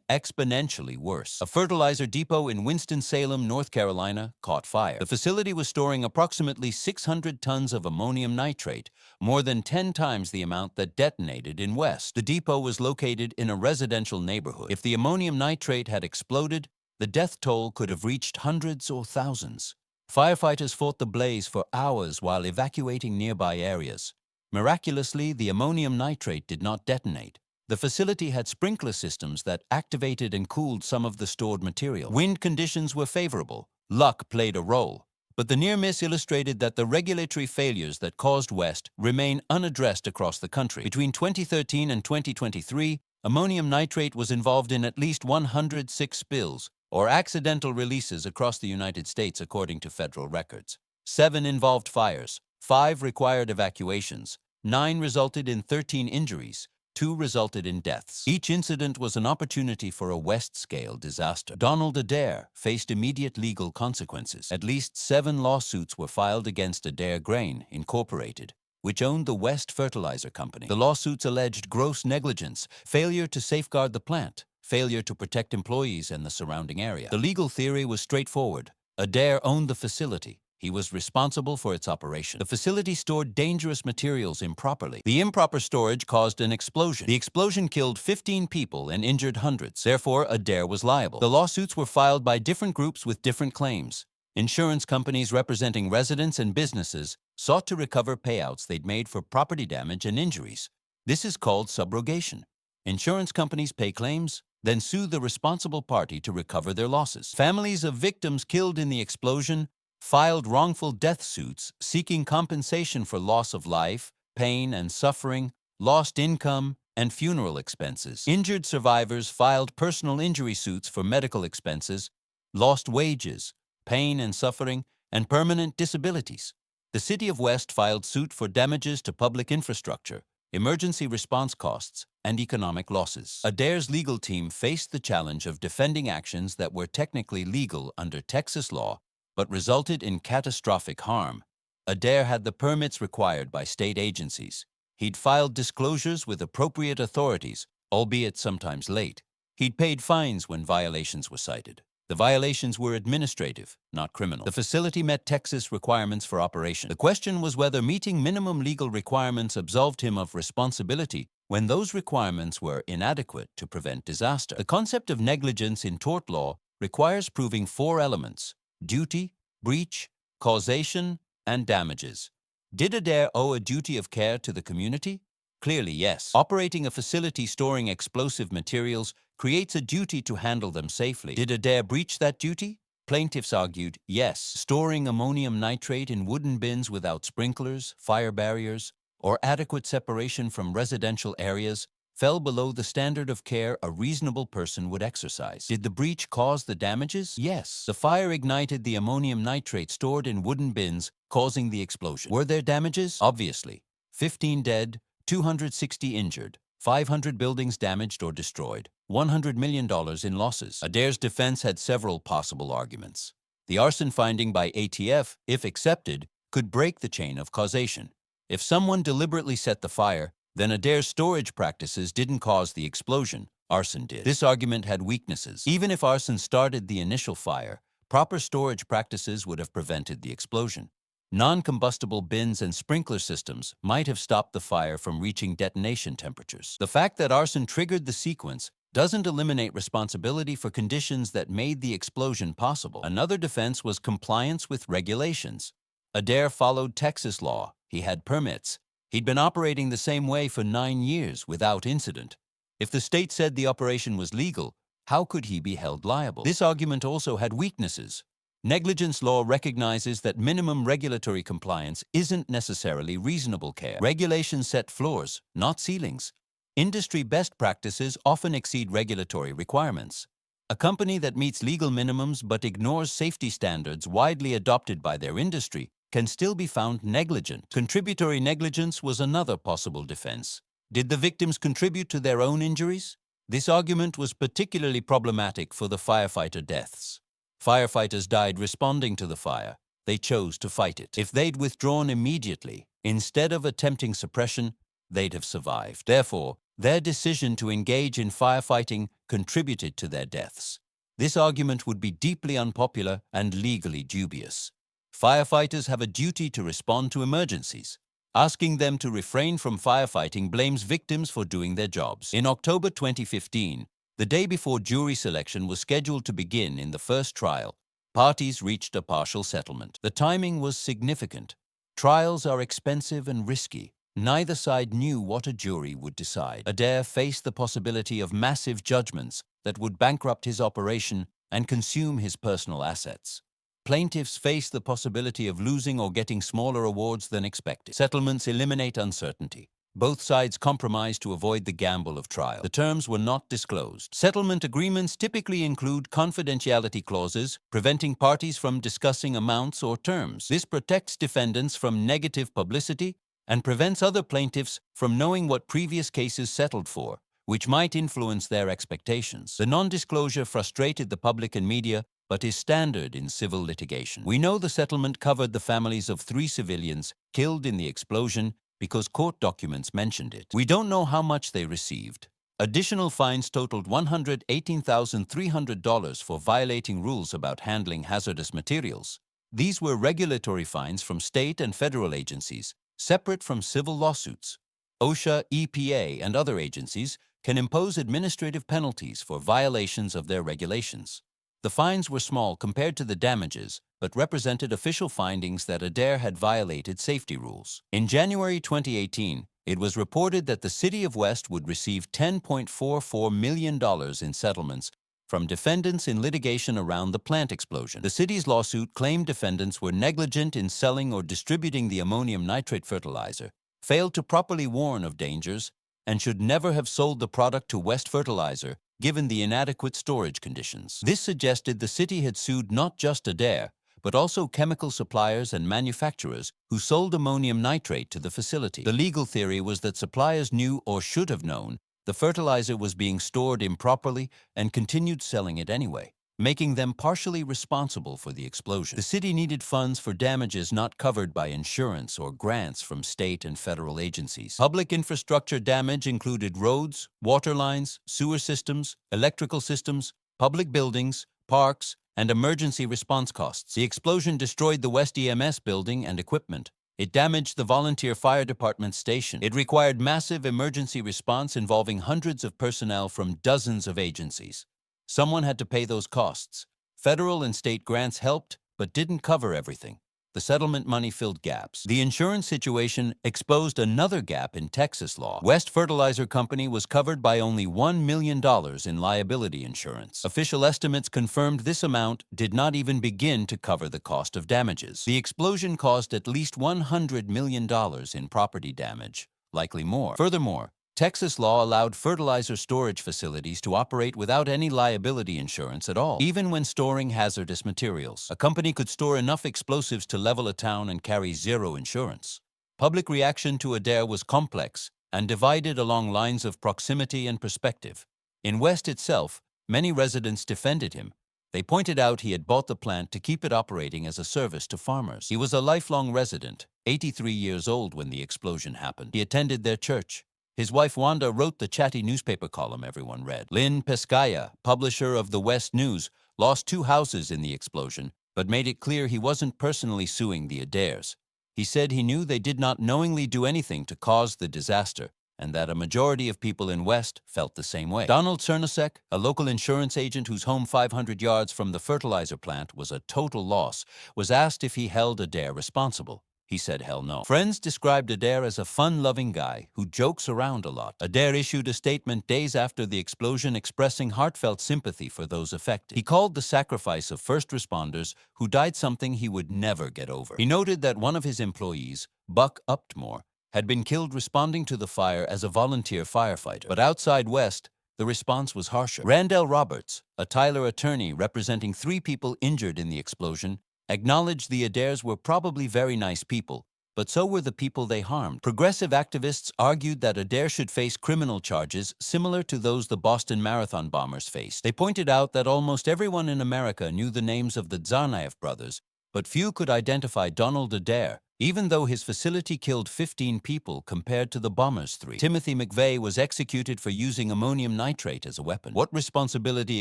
exponentially worse. A fertilizer depot in Winston-Salem, North Carolina, caught fire. The facility was storing approximately 600 tons of ammonium nitrate, more than 10 times the amount that detonated in West. The depot was located in a residential neighborhood. If the ammonium nitrate had exploded, the death toll could have reached hundreds or thousands. Firefighters fought the blaze for hours while evacuating nearby areas. Miraculously, the ammonium nitrate did not detonate. The facility had sprinkler systems that activated and cooled some of the stored material. Wind conditions were favorable. Luck played a role. But the near miss illustrated that the regulatory failures that caused West remain unaddressed across the country. Between 2013 and 2023, ammonium nitrate was involved in at least 106 spills or accidental releases across the United States, according to federal records. 7 involved fires. 5 required evacuations, 9 resulted in 13 injuries, 2 resulted in deaths. Each incident was an opportunity for a West-scale disaster. Donald Adair faced immediate legal consequences. At least 7 lawsuits were filed against Adair Grain, Incorporated, which owned the West Fertilizer Company. The lawsuits alleged gross negligence, failure to safeguard the plant, failure to protect employees and the surrounding area. The legal theory was straightforward. Adair owned the facility. He was responsible for its operation. The facility stored dangerous materials improperly. The improper storage caused an explosion. The explosion killed 15 people and injured hundreds. Therefore, Adair was liable. The lawsuits were filed by different groups with different claims. Insurance companies representing residents and businesses sought to recover payouts they'd made for property damage and injuries. This is called subrogation. Insurance companies pay claims, then sue the responsible party to recover their losses. Families of victims killed in the explosion filed wrongful death suits seeking compensation for loss of life, pain and suffering, lost income, and funeral expenses. Injured survivors filed personal injury suits for medical expenses, lost wages, pain and suffering, and permanent disabilities. The City of West filed suit for damages to public infrastructure, emergency response costs, and economic losses. Adair's legal team faced the challenge of defending actions that were technically legal under Texas law but resulted in catastrophic harm. Adair had the permits required by state agencies. He'd filed disclosures with appropriate authorities, albeit sometimes late. He'd paid fines when violations were cited. The violations were administrative, not criminal. The facility met Texas requirements for operation. The question was whether meeting minimum legal requirements absolved him of responsibility when those requirements were inadequate to prevent disaster. The concept of negligence in tort law requires proving 4 elements: duty, breach, causation, and damages. Did Adair owe a duty of care to the community? Clearly, yes. Operating a facility storing explosive materials creates a duty to handle them safely. Did Adair breach that duty? Plaintiffs argued, yes. Storing ammonium nitrate in wooden bins without sprinklers, fire barriers, or adequate separation from residential areas fell below the standard of care a reasonable person would exercise. Did the breach cause the damages? Yes. The fire ignited the ammonium nitrate stored in wooden bins, causing the explosion. Were there damages? Obviously. 15 dead, 260 injured, 500 buildings damaged or destroyed, $100 million in losses. Adair's defense had several possible arguments. The arson finding by ATF, if accepted, could break the chain of causation. If someone deliberately set the fire, then Adair's storage practices didn't cause the explosion. Arson did. This argument had weaknesses. Even if arson started the initial fire, proper storage practices would have prevented the explosion. Non-combustible bins and sprinkler systems might have stopped the fire from reaching detonation temperatures. The fact that arson triggered the sequence doesn't eliminate responsibility for conditions that made the explosion possible. Another defense was compliance with regulations. Adair followed Texas law. He had permits. He'd been operating the same way for 9 years without incident. If the state said the operation was legal, how could he be held liable? This argument also had weaknesses. Negligence law recognizes that minimum regulatory compliance isn't necessarily reasonable care. Regulations set floors, not ceilings. Industry best practices often exceed regulatory requirements. A company that meets legal minimums but ignores safety standards widely adopted by their industry can still be found negligent. Contributory negligence was another possible defense. Did the victims contribute to their own injuries? This argument was particularly problematic for the firefighter deaths. Firefighters died responding to the fire. They chose to fight it. If they'd withdrawn immediately, instead of attempting suppression, they'd have survived. Therefore, their decision to engage in firefighting contributed to their deaths. This argument would be deeply unpopular and legally dubious. Firefighters have a duty to respond to emergencies. Asking them to refrain from firefighting blames victims for doing their jobs. In October 2015, the day before jury selection was scheduled to begin in the first trial, parties reached a partial settlement. The timing was significant. Trials are expensive and risky. Neither side knew what a jury would decide. Adair faced the possibility of massive judgments that would bankrupt his operation and consume his personal assets. Plaintiffs face the possibility of losing or getting smaller awards than expected. Settlements eliminate uncertainty. Both sides compromise to avoid the gamble of trial. The terms were not disclosed. Settlement agreements typically include confidentiality clauses, preventing parties from discussing amounts or terms. This protects defendants from negative publicity and prevents other plaintiffs from knowing what previous cases settled for, which might influence their expectations. The non-disclosure frustrated the public and media, but is standard in civil litigation. We know the settlement covered the families of 3 civilians killed in the explosion because court documents mentioned it. We don't know how much they received. Additional fines totaled $118,300 for violating rules about handling hazardous materials. These were regulatory fines from state and federal agencies, separate from civil lawsuits. OSHA, EPA, and other agencies can impose administrative penalties for violations of their regulations. The fines were small compared to the damages, but represented official findings that Adair had violated safety rules. In January 2018, it was reported that the City of West would receive $10.44 million in settlements from defendants in litigation around the plant explosion. The city's lawsuit claimed defendants were negligent in selling or distributing the ammonium nitrate fertilizer, failed to properly warn of dangers, and should never have sold the product to West Fertilizer, given the inadequate storage conditions. This suggested the city had sued not just Adair, but also chemical suppliers and manufacturers who sold ammonium nitrate to the facility. The legal theory was that suppliers knew or should have known the fertilizer was being stored improperly and continued selling it anyway, making them partially responsible for the explosion. The city needed funds for damages not covered by insurance or grants from state and federal agencies. Public infrastructure damage included roads, water lines, sewer systems, electrical systems, public buildings, parks, and emergency response costs. The explosion destroyed the West EMS building and equipment. It damaged the volunteer fire department station. It required massive emergency response involving hundreds of personnel from dozens of agencies. Someone had to pay those costs. Federal and state grants helped, but didn't cover everything. The settlement money filled gaps. The insurance situation exposed another gap in Texas law. West Fertilizer Company was covered by only $1 million in liability insurance. Official estimates confirmed this amount did not even begin to cover the cost of damages. The explosion caused at least $100 million in property damage, likely more. Furthermore, Texas law allowed fertilizer storage facilities to operate without any liability insurance at all, even when storing hazardous materials. A company could store enough explosives to level a town and carry zero insurance. Public reaction to Adair was complex and divided along lines of proximity and perspective. In West itself, many residents defended him. They pointed out he had bought the plant to keep it operating as a service to farmers. He was a lifelong resident, 83 years old when the explosion happened. He attended their church. His wife Wanda wrote the chatty newspaper column everyone read. Lynn Pescaya, publisher of the West News, lost 2 houses in the explosion, but made it clear he wasn't personally suing the Adairs. He said he knew they did not knowingly do anything to cause the disaster, and that a majority of people in West felt the same way. Donald Cernusek, a local insurance agent whose home 500 yards from the fertilizer plant was a total loss, was asked if he held Adair responsible. He said hell no. Friends described Adair as a fun-loving guy who jokes around a lot. Adair issued a statement days after the explosion expressing heartfelt sympathy for those affected. He called the sacrifice of first responders who died something he would never get over. He noted that one of his employees, Buck Uptmore, had been killed responding to the fire as a volunteer firefighter. But outside West, the response was harsher. Randall Roberts, a Tyler attorney representing 3 people injured in the explosion, acknowledged the Adairs were probably very nice people, but so were the people they harmed. Progressive activists argued that Adair should face criminal charges similar to those the Boston Marathon bombers faced. They pointed out that almost everyone in America knew the names of the Tsarnaev brothers, but few could identify Donald Adair, even though his facility killed 15 people compared to the bombers' 3. Timothy McVeigh was executed for using ammonium nitrate as a weapon. What responsibility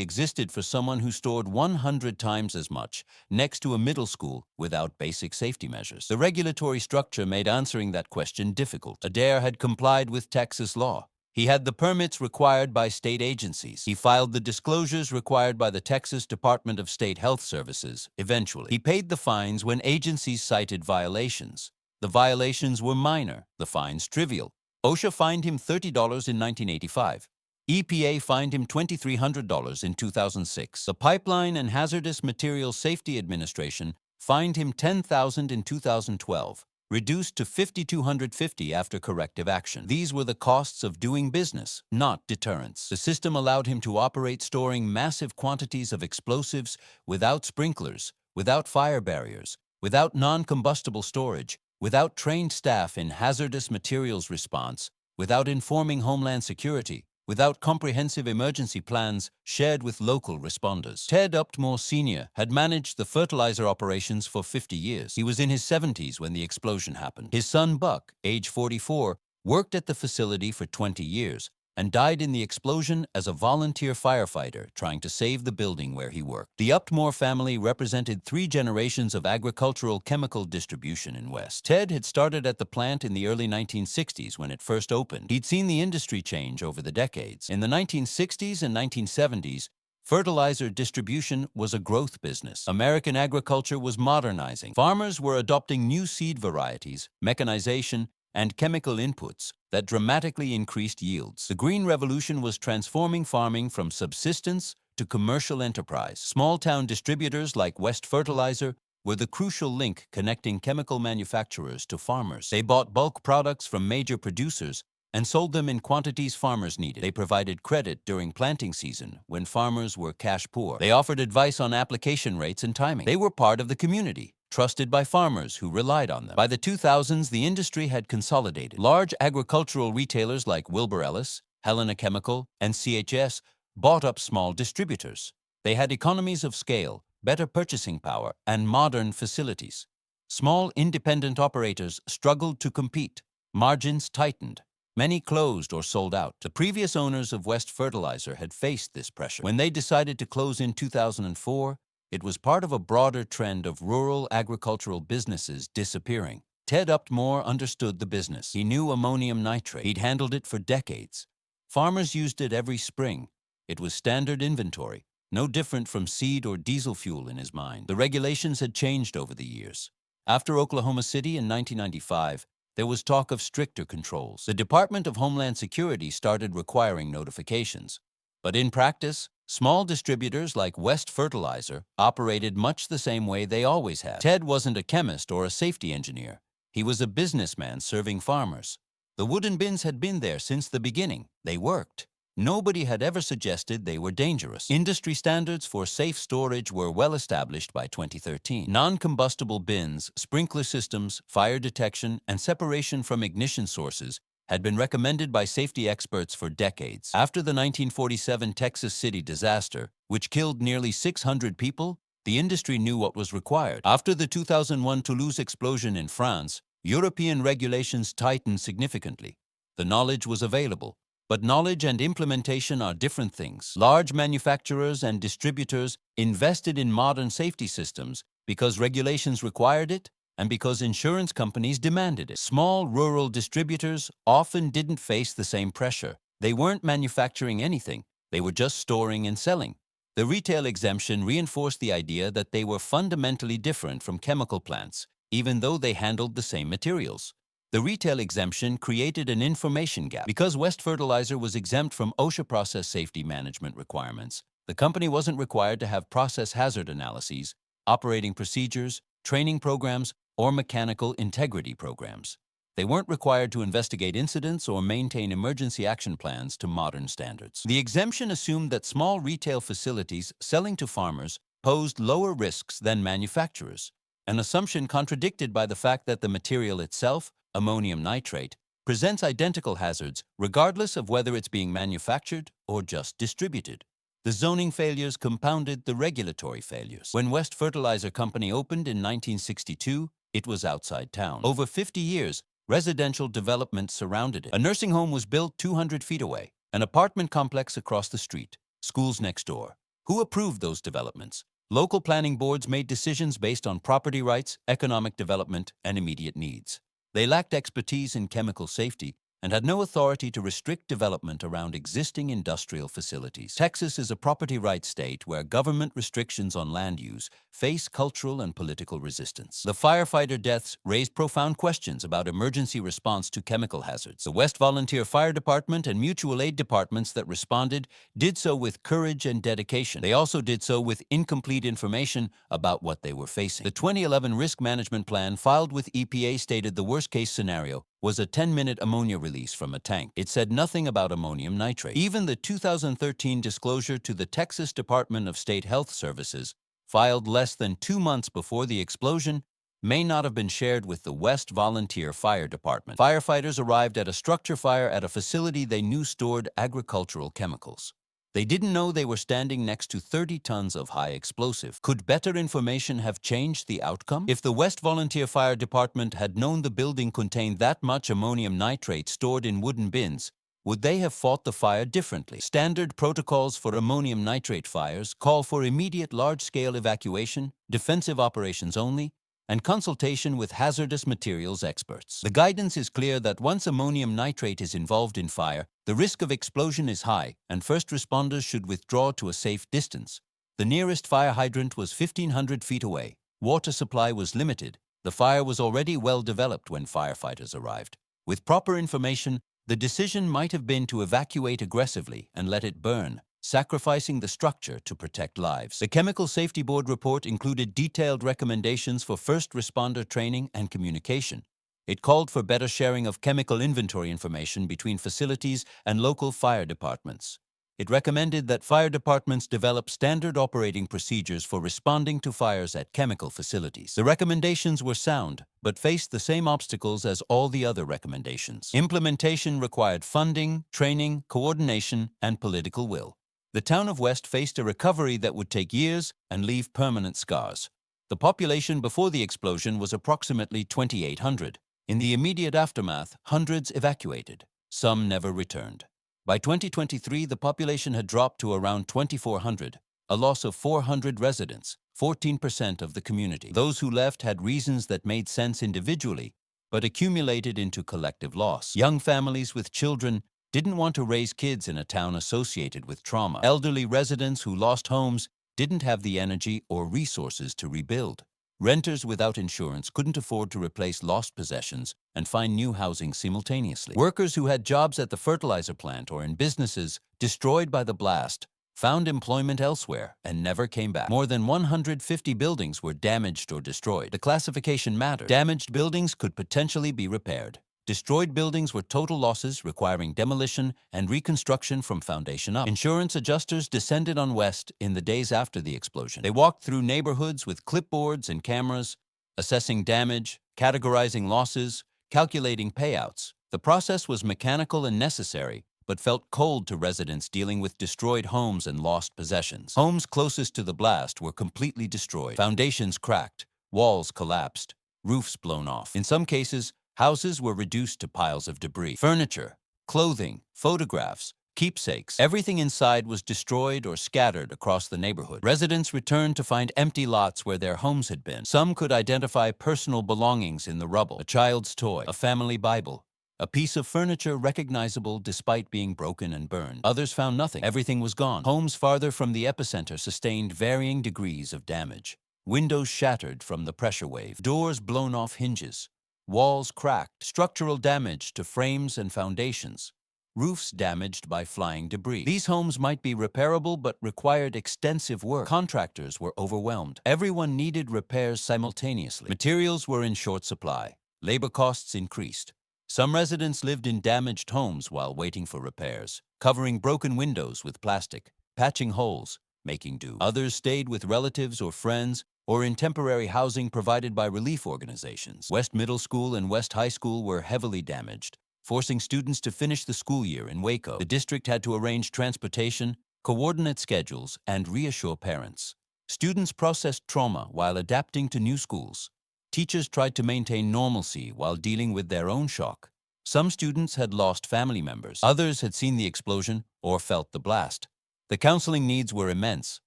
existed for someone who stored 100 times as much next to a middle school without basic safety measures? The regulatory structure made answering that question difficult. Adair had complied with Texas law. He had the permits required by state agencies. He filed the disclosures required by the Texas Department of State Health Services. Eventually, he paid the fines when agencies cited violations. The violations were minor, the fines trivial. OSHA fined him $30 in 1985. EPA fined him $2,300 in 2006. The Pipeline and Hazardous Materials Safety Administration fined him $10,000 in 2012. Reduced to $5,250 after corrective action. These were the costs of doing business, not deterrence. The system allowed him to operate storing massive quantities of explosives without sprinklers, without fire barriers, without non-combustible storage, without trained staff in hazardous materials response, without informing Homeland Security, without comprehensive emergency plans shared with local responders. Ted Uptmore Sr. had managed the fertilizer operations for 50 years. He was in his 70s when the explosion happened. His son Buck, age 44, worked at the facility for 20 years and died in the explosion as a volunteer firefighter trying to save the building where he worked. The Uptmore family represented 3 generations of agricultural chemical distribution in West. Ted had started at the plant in the early 1960s when it first opened. He'd seen the industry change over the decades. In the 1960s and 1970s, fertilizer distribution was a growth business. American agriculture was modernizing. Farmers were adopting new seed varieties, mechanization, and chemical inputs that dramatically increased yields. The Green Revolution was transforming farming from subsistence to commercial enterprise. Small-town distributors like West Fertilizer were the crucial link connecting chemical manufacturers to farmers. They bought bulk products from major producers and sold them in quantities farmers needed. They provided credit during planting season when farmers were cash poor. They offered advice on application rates and timing. They were part of the community, trusted by farmers who relied on them. By the 2000s, the industry had consolidated. Large agricultural retailers like Wilbur Ellis, Helena Chemical, and CHS bought up small distributors. They had economies of scale, better purchasing power, and modern facilities. Small independent operators struggled to compete. Margins tightened. Many closed or sold out. The previous owners of West Fertilizer had faced this pressure. When they decided to close in 2004, it was part of a broader trend of rural agricultural businesses disappearing. Ted Uptmore understood the business. He knew ammonium nitrate. He'd handled it for decades. Farmers used it every spring. It was standard inventory, no different from seed or diesel fuel in his mind. The regulations had changed over the years. After Oklahoma City in 1995, there was talk of stricter controls. The Department of Homeland Security started requiring notifications. But in practice, small distributors like West Fertilizer operated much the same way they always have. Ted wasn't a chemist or a safety engineer. He was a businessman serving farmers. The wooden bins had been there since the beginning. They worked. Nobody had ever suggested they were dangerous. Industry standards for safe storage were well established by 2013. Non-combustible bins, sprinkler systems, fire detection, and separation from ignition sources had been recommended by safety experts for decades. After the 1947 Texas City disaster, which killed nearly 600 people, the industry knew what was required. After the 2001 Toulouse explosion in France, European regulations tightened significantly. The knowledge was available, but knowledge and implementation are different things. Large manufacturers and distributors invested in modern safety systems because regulations required it and because insurance companies demanded it. Small rural distributors often didn't face the same pressure. They weren't manufacturing anything. They were just storing and selling. The retail exemption reinforced the idea that they were fundamentally different from chemical plants, even though they handled the same materials. The retail exemption created an information gap. Because West Fertilizer was exempt from OSHA process safety management requirements, the company wasn't required to have process hazard analyses, operating procedures, training programs, or mechanical integrity programs. They weren't required to investigate incidents or maintain emergency action plans to modern standards. The exemption assumed that small retail facilities selling to farmers posed lower risks than manufacturers, an assumption contradicted by the fact that the material itself, ammonium nitrate, presents identical hazards regardless of whether it's being manufactured or just distributed. The zoning failures compounded the regulatory failures. When West Fertilizer Company opened in 1962, it was outside town. Over 50 years, residential development surrounded it. A nursing home was built 200 feet away, an apartment complex across the street, schools next door. Who approved those developments? Local planning boards made decisions based on property rights, economic development, and immediate needs. They lacked expertise in chemical safety and had no authority to restrict development around existing industrial facilities. Texas is a property rights state where government restrictions on land use face cultural and political resistance. The firefighter deaths raised profound questions about emergency response to chemical hazards. The West Volunteer Fire Department and mutual aid departments that responded did so with courage and dedication. They also did so with incomplete information about what they were facing. The 2011 Risk Management Plan filed with EPA stated the worst-case scenario was a 10-minute ammonia release from a tank. It said nothing about ammonium nitrate. Even the 2013 disclosure to the Texas Department of State Health Services, filed less than 2 months before the explosion, may not have been shared with the West Volunteer Fire Department. Firefighters arrived at a structure fire at a facility they knew stored agricultural chemicals. They didn't know they were standing next to 30 tons of high explosive. Could better information have changed the outcome? If the West Volunteer Fire Department had known the building contained that much ammonium nitrate stored in wooden bins, would they have fought the fire differently? Standard protocols for ammonium nitrate fires call for immediate large-scale evacuation, defensive operations only, and consultation with hazardous materials experts. The guidance is clear that once ammonium nitrate is involved in fire, the risk of explosion is high, and first responders should withdraw to a safe distance. The nearest fire hydrant was 1,500 feet away. Water supply was limited. The fire was already well developed when firefighters arrived. With proper information, the decision might have been to evacuate aggressively and let it burn, sacrificing the structure to protect lives. The Chemical Safety Board report included detailed recommendations for first responder training and communication. It called for better sharing of chemical inventory information between facilities and local fire departments. It recommended that fire departments develop standard operating procedures for responding to fires at chemical facilities. The recommendations were sound, but faced the same obstacles as all the other recommendations. Implementation required funding, training, coordination, and political will. The town of West faced a recovery that would take years and leave permanent scars. The population before the explosion was approximately 2,800. In the immediate aftermath, hundreds evacuated. Some never returned. By 2023, the population had dropped to around 2,400, a loss of 400 residents, 14% of the community. Those who left had reasons that made sense individually, but accumulated into collective loss. Young families with children didn't want to raise kids in a town associated with trauma. Elderly residents who lost homes didn't have the energy or resources to rebuild. Renters without insurance couldn't afford to replace lost possessions and find new housing simultaneously. Workers who had jobs at the fertilizer plant or in businesses destroyed by the blast found employment elsewhere and never came back. More than 150 buildings were damaged or destroyed. The classification mattered. Damaged buildings could potentially be repaired. Destroyed buildings were total losses requiring demolition and reconstruction from foundation up. Insurance adjusters descended on West in the days after the explosion. They walked through neighborhoods with clipboards and cameras, assessing damage, categorizing losses, calculating payouts. The process was mechanical and necessary, but felt cold to residents dealing with destroyed homes and lost possessions. Homes closest to the blast were completely destroyed. Foundations cracked, walls collapsed, roofs blown off. In some cases, houses were reduced to piles of debris. Furniture, clothing, photographs, keepsakes, everything inside was destroyed or scattered across the neighborhood. Residents returned to find empty lots where their homes had been. Some could identify personal belongings in the rubble: a child's toy, a family Bible, a piece of furniture recognizable despite being broken and burned. Others found nothing. Everything was gone. Homes farther from the epicenter sustained varying degrees of damage. Windows shattered from the pressure wave, doors blown off hinges, walls cracked, structural damage to frames and foundations, roofs damaged by flying debris. These homes might be repairable but required extensive work. Contractors were overwhelmed. Everyone needed repairs simultaneously. Materials were in short supply. Labor costs increased. Some residents lived in damaged homes while waiting for repairs, covering broken windows with plastic, patching holes, making do. Others stayed with relatives or friends or in temporary housing provided by relief organizations. West Middle School and West High School were heavily damaged, forcing students to finish the school year in Waco. The district had to arrange transportation, coordinate schedules, and reassure parents. Students processed trauma while adapting to new schools. Teachers tried to maintain normalcy while dealing with their own shock. Some students had lost family members. Others had seen the explosion or felt the blast. The counseling needs were immense.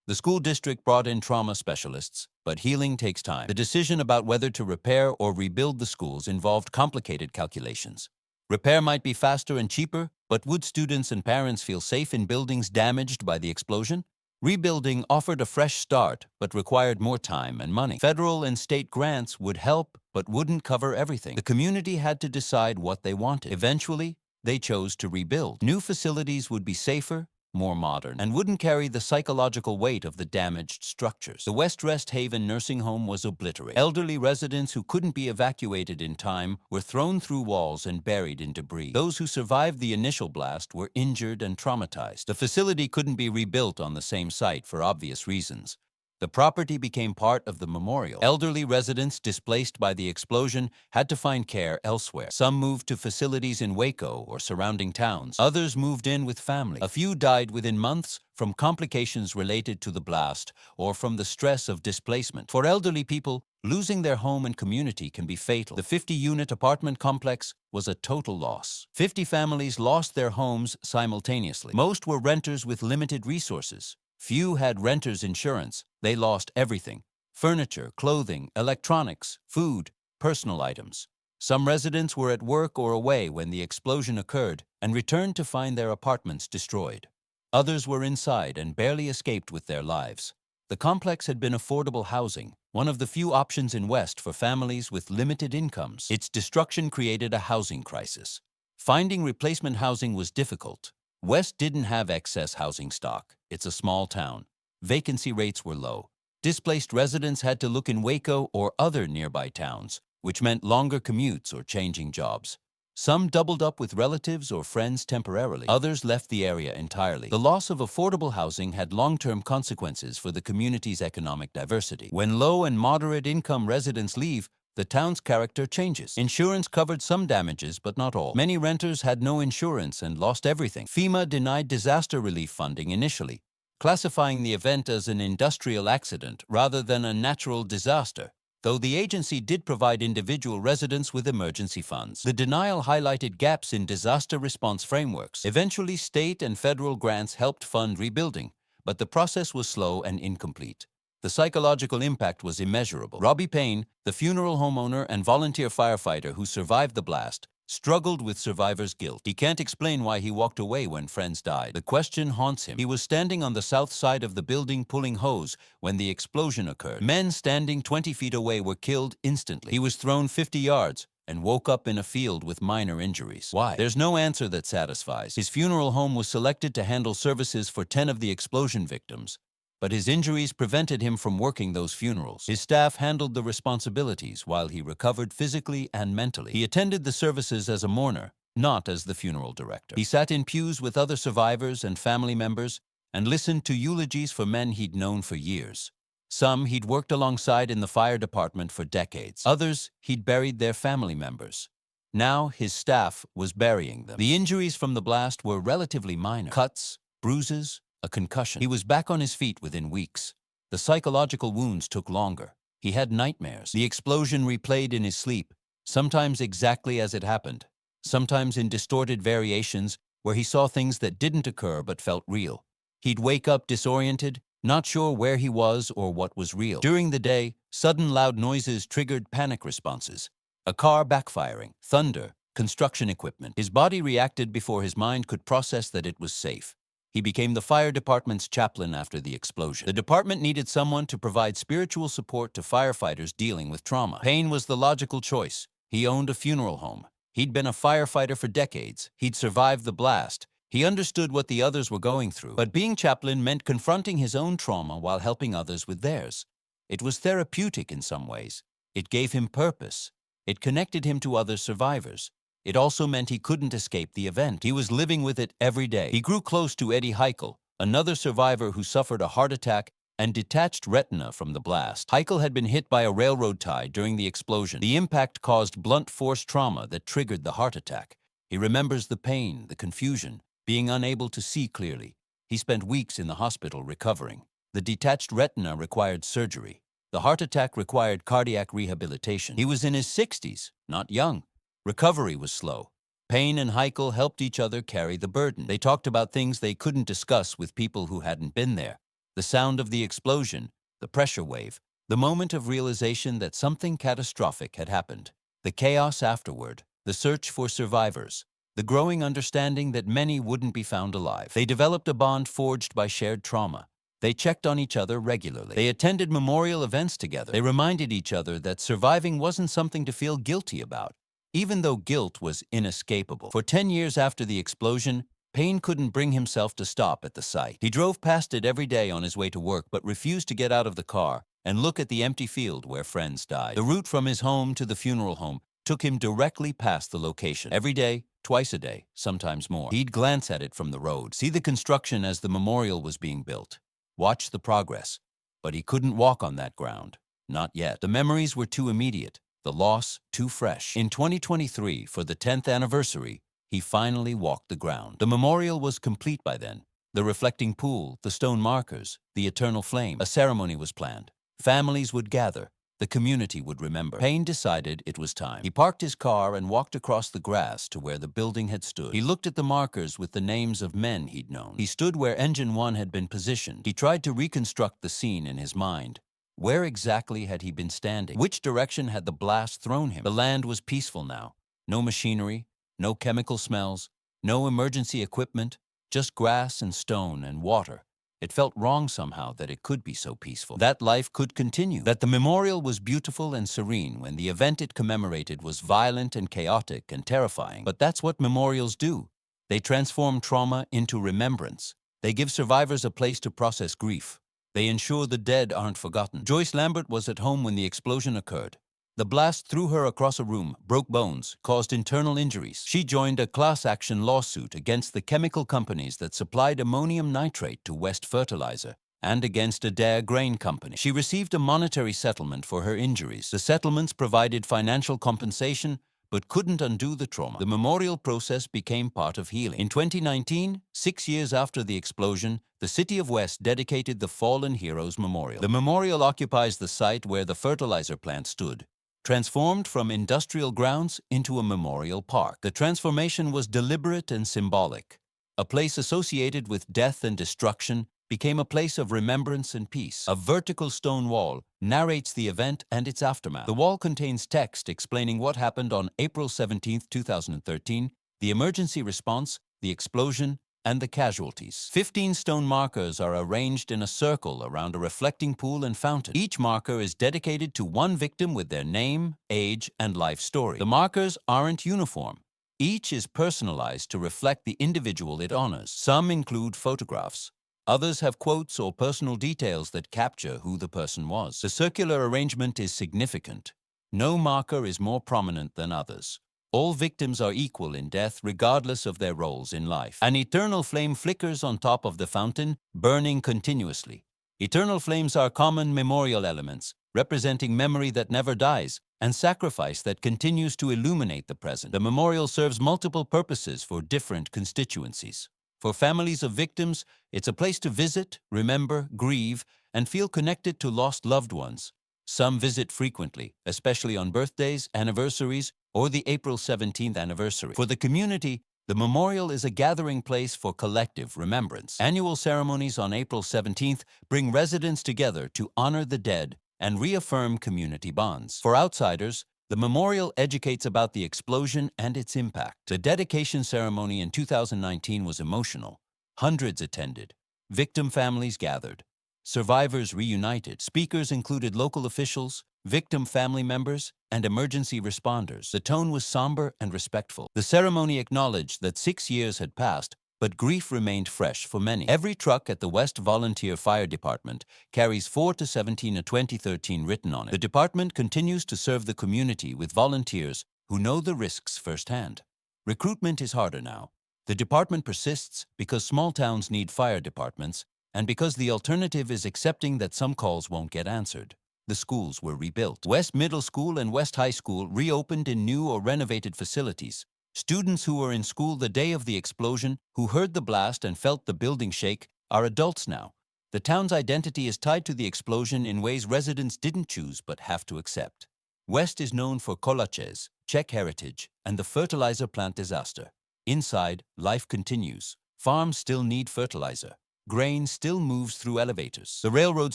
The school district brought in trauma specialists, but healing takes time. The decision about whether to repair or rebuild the schools involved complicated calculations. Repair might be faster and cheaper, but would students and parents feel safe in buildings damaged by the explosion? Rebuilding offered a fresh start, but required more time and money. Federal and state grants would help, but wouldn't cover everything. The community had to decide what they wanted. Eventually, they chose to rebuild. New facilities would be safer, more modern, and wouldn't carry the psychological weight of the damaged structures. The West Rest Haven nursing home was obliterated. Elderly residents who couldn't be evacuated in time were thrown through walls and buried in debris. Those who survived the initial blast were injured and traumatized. The facility couldn't be rebuilt on the same site for obvious reasons. The property became part of the memorial. Elderly residents displaced by the explosion had to find care elsewhere. Some moved to facilities in Waco or surrounding towns. Others moved in with family. A few died within months from complications related to the blast or from the stress of displacement. For elderly people, losing their home and community can be fatal. The 50-unit apartment complex was a total loss. 50 families lost their homes simultaneously. Most were renters with limited resources. Few had renters insurance. They lost everything: furniture, clothing, electronics, food, personal items. Some residents were at work or away when the explosion occurred and returned to find their apartments destroyed. Others were inside and barely escaped with their lives. The complex had been affordable housing, one of the few options in West for families with limited incomes. Its destruction created a housing crisis. Finding replacement housing was difficult. West didn't have excess housing stock. It's a small town. Vacancy rates were low. Displaced residents had to look in Waco or other nearby towns, which meant longer commutes or changing jobs. Some doubled up with relatives or friends temporarily. Others left the area entirely. The loss of affordable housing had long-term consequences for the community's economic diversity. When low and moderate income residents leave, the town's character changes. Insurance covered some damages, but not all. Many renters had no insurance and lost everything. FEMA denied disaster relief funding initially, classifying the event as an industrial accident rather than a natural disaster, though the agency did provide individual residents with emergency funds. The denial highlighted gaps in disaster response frameworks. Eventually, state and federal grants helped fund rebuilding, but the process was slow and incomplete. The psychological impact was immeasurable. Robbie Payne, the funeral home owner and volunteer firefighter who survived the blast, struggled with survivor's guilt. He can't explain why he walked away when friends died. The question haunts him. He was standing on the south side of the building pulling hose when the explosion occurred. Men standing 20 feet away were killed instantly. He was thrown 50 yards and woke up in a field with minor injuries. Why? There's no answer that satisfies. His funeral home was selected to handle services for 10 of the explosion victims, but his injuries prevented him from working those funerals. His staff handled the responsibilities while he recovered physically and mentally. He attended the services as a mourner, not as the funeral director. He sat in pews with other survivors and family members and listened to eulogies for men he'd known for years. Some he'd worked alongside in the fire department for decades. Others he'd buried their family members. Now his staff was burying them. The injuries from the blast were relatively minor: cuts, bruises, a concussion. He was back on his feet within weeks. The psychological wounds took longer. He had nightmares. The explosion replayed in his sleep, sometimes exactly as it happened, sometimes in distorted variations where he saw things that didn't occur but felt real. He'd wake up disoriented, not sure where he was or what was real. During the day, sudden loud noises triggered panic responses. A car backfiring, thunder, construction equipment. His body reacted before his mind could process that it was safe. He became the fire department's chaplain after the explosion. The department needed someone to provide spiritual support to firefighters dealing with trauma. Payne was the logical choice. He owned a funeral home. He'd been a firefighter for decades. He'd survived the blast. He understood what the others were going through. But being chaplain meant confronting his own trauma while helping others with theirs. It was therapeutic in some ways. It gave him purpose. It connected him to other survivors. It also meant he couldn't escape the event. He was living with it every day. He grew close to Eddie Heichel, another survivor who suffered a heart attack and detached retina from the blast. Heikel had been hit by a railroad tie during the explosion. The impact caused blunt force trauma that triggered the heart attack. He remembers the pain, the confusion, being unable to see clearly. He spent weeks in the hospital recovering. The detached retina required surgery. The heart attack required cardiac rehabilitation. He was in his 60s, not young. Recovery was slow. Payne and Heikel helped each other carry the burden. They talked about things they couldn't discuss with people who hadn't been there. The sound of the explosion, the pressure wave, the moment of realization that something catastrophic had happened. The chaos afterward, the search for survivors, the growing understanding that many wouldn't be found alive. They developed a bond forged by shared trauma. They checked on each other regularly. They attended memorial events together. They reminded each other that surviving wasn't something to feel guilty about, even though guilt was inescapable. For 10 years after the explosion, Payne couldn't bring himself to stop at the site. He drove past it every day on his way to work, but refused to get out of the car and look at the empty field where friends died. The route from his home to the funeral home took him directly past the location. Every day, twice a day, sometimes more. He'd glance at it from the road, see the construction as the memorial was being built, watch the progress. But he couldn't walk on that ground. Not yet. The memories were too immediate, the loss too fresh. In 2023, for the 10th anniversary, he finally walked the ground. The memorial was complete by then. The reflecting pool, the stone markers, the eternal flame. A ceremony was planned. Families would gather. The community would remember. Payne decided it was time. He parked his car and walked across the grass to where the building had stood. He looked at the markers with the names of men he'd known. He stood where Engine 1 had been positioned. He tried to reconstruct the scene in his mind. Where exactly had he been standing? Which direction had the blast thrown him? The land was peaceful now. No machinery, no chemical smells, no emergency equipment, just grass and stone and water. It felt wrong somehow that it could be so peaceful, that life could continue, that the memorial was beautiful and serene when the event it commemorated was violent and chaotic and terrifying. But that's what memorials do. They transform trauma into remembrance. They give survivors a place to process grief. They ensure the dead aren't forgotten. Joyce Lambert was at home when the explosion occurred. The blast threw her across a room, broke bones, caused internal injuries. She joined a class action lawsuit against the chemical companies that supplied ammonium nitrate to West Fertilizer and against Adair Grain Company. She received a monetary settlement for her injuries. The settlements provided financial compensation but couldn't undo the trauma. The memorial process became part of healing. In 2019, 6 years after the explosion, the City of West dedicated the Fallen Heroes Memorial. The memorial occupies the site where the fertilizer plant stood, transformed from industrial grounds into a memorial park. The transformation was deliberate and symbolic. A place associated with death and destruction became a place of remembrance and peace. A vertical stone wall narrates the event and its aftermath. The wall contains text explaining what happened on April 17, 2013, the emergency response, the explosion, and the casualties. 15 stone markers are arranged in a circle around a reflecting pool and fountain. Each marker is dedicated to one victim with their name, age, and life story. The markers aren't uniform. Each is personalized to reflect the individual it honors. Some include photographs. Others have quotes or personal details that capture who the person was. The circular arrangement is significant. No marker is more prominent than others. All victims are equal in death regardless of their roles in life. An eternal flame flickers on top of the fountain, burning continuously. Eternal flames are common memorial elements, representing memory that never dies and sacrifice that continues to illuminate the present. The memorial serves multiple purposes for different constituencies. For families of victims, it's a place to visit, remember, grieve, and feel connected to lost loved ones. Some visit frequently, especially on birthdays, anniversaries, or the April 17th anniversary. For the community, the memorial is a gathering place for collective remembrance. Annual ceremonies on April 17th bring residents together to honor the dead and reaffirm community bonds. For outsiders, the memorial educates about the explosion and its impact. The dedication ceremony in 2019 was emotional. Hundreds attended. Victim families gathered. Survivors reunited. Speakers included local officials, victim family members, and emergency responders. The tone was somber and respectful. The ceremony acknowledged that 6 years had passed, but grief remained fresh for many. Every truck at the West Volunteer Fire Department carries 4 to 17 of 2013 written on it. The department continues to serve the community with volunteers who know the risks firsthand. Recruitment is harder now. The department persists because small towns need fire departments, and because the alternative is accepting that some calls won't get answered. The schools were rebuilt. West Middle School and West High School reopened in new or renovated facilities. Students who were in school the day of the explosion, who heard the blast and felt the building shake, are adults now. The town's identity is tied to the explosion in ways residents didn't choose but have to accept. West is known for kolaches, Czech heritage, and the fertilizer plant disaster. Inside, life continues. Farms still need fertilizer. Grain still moves through elevators. The railroad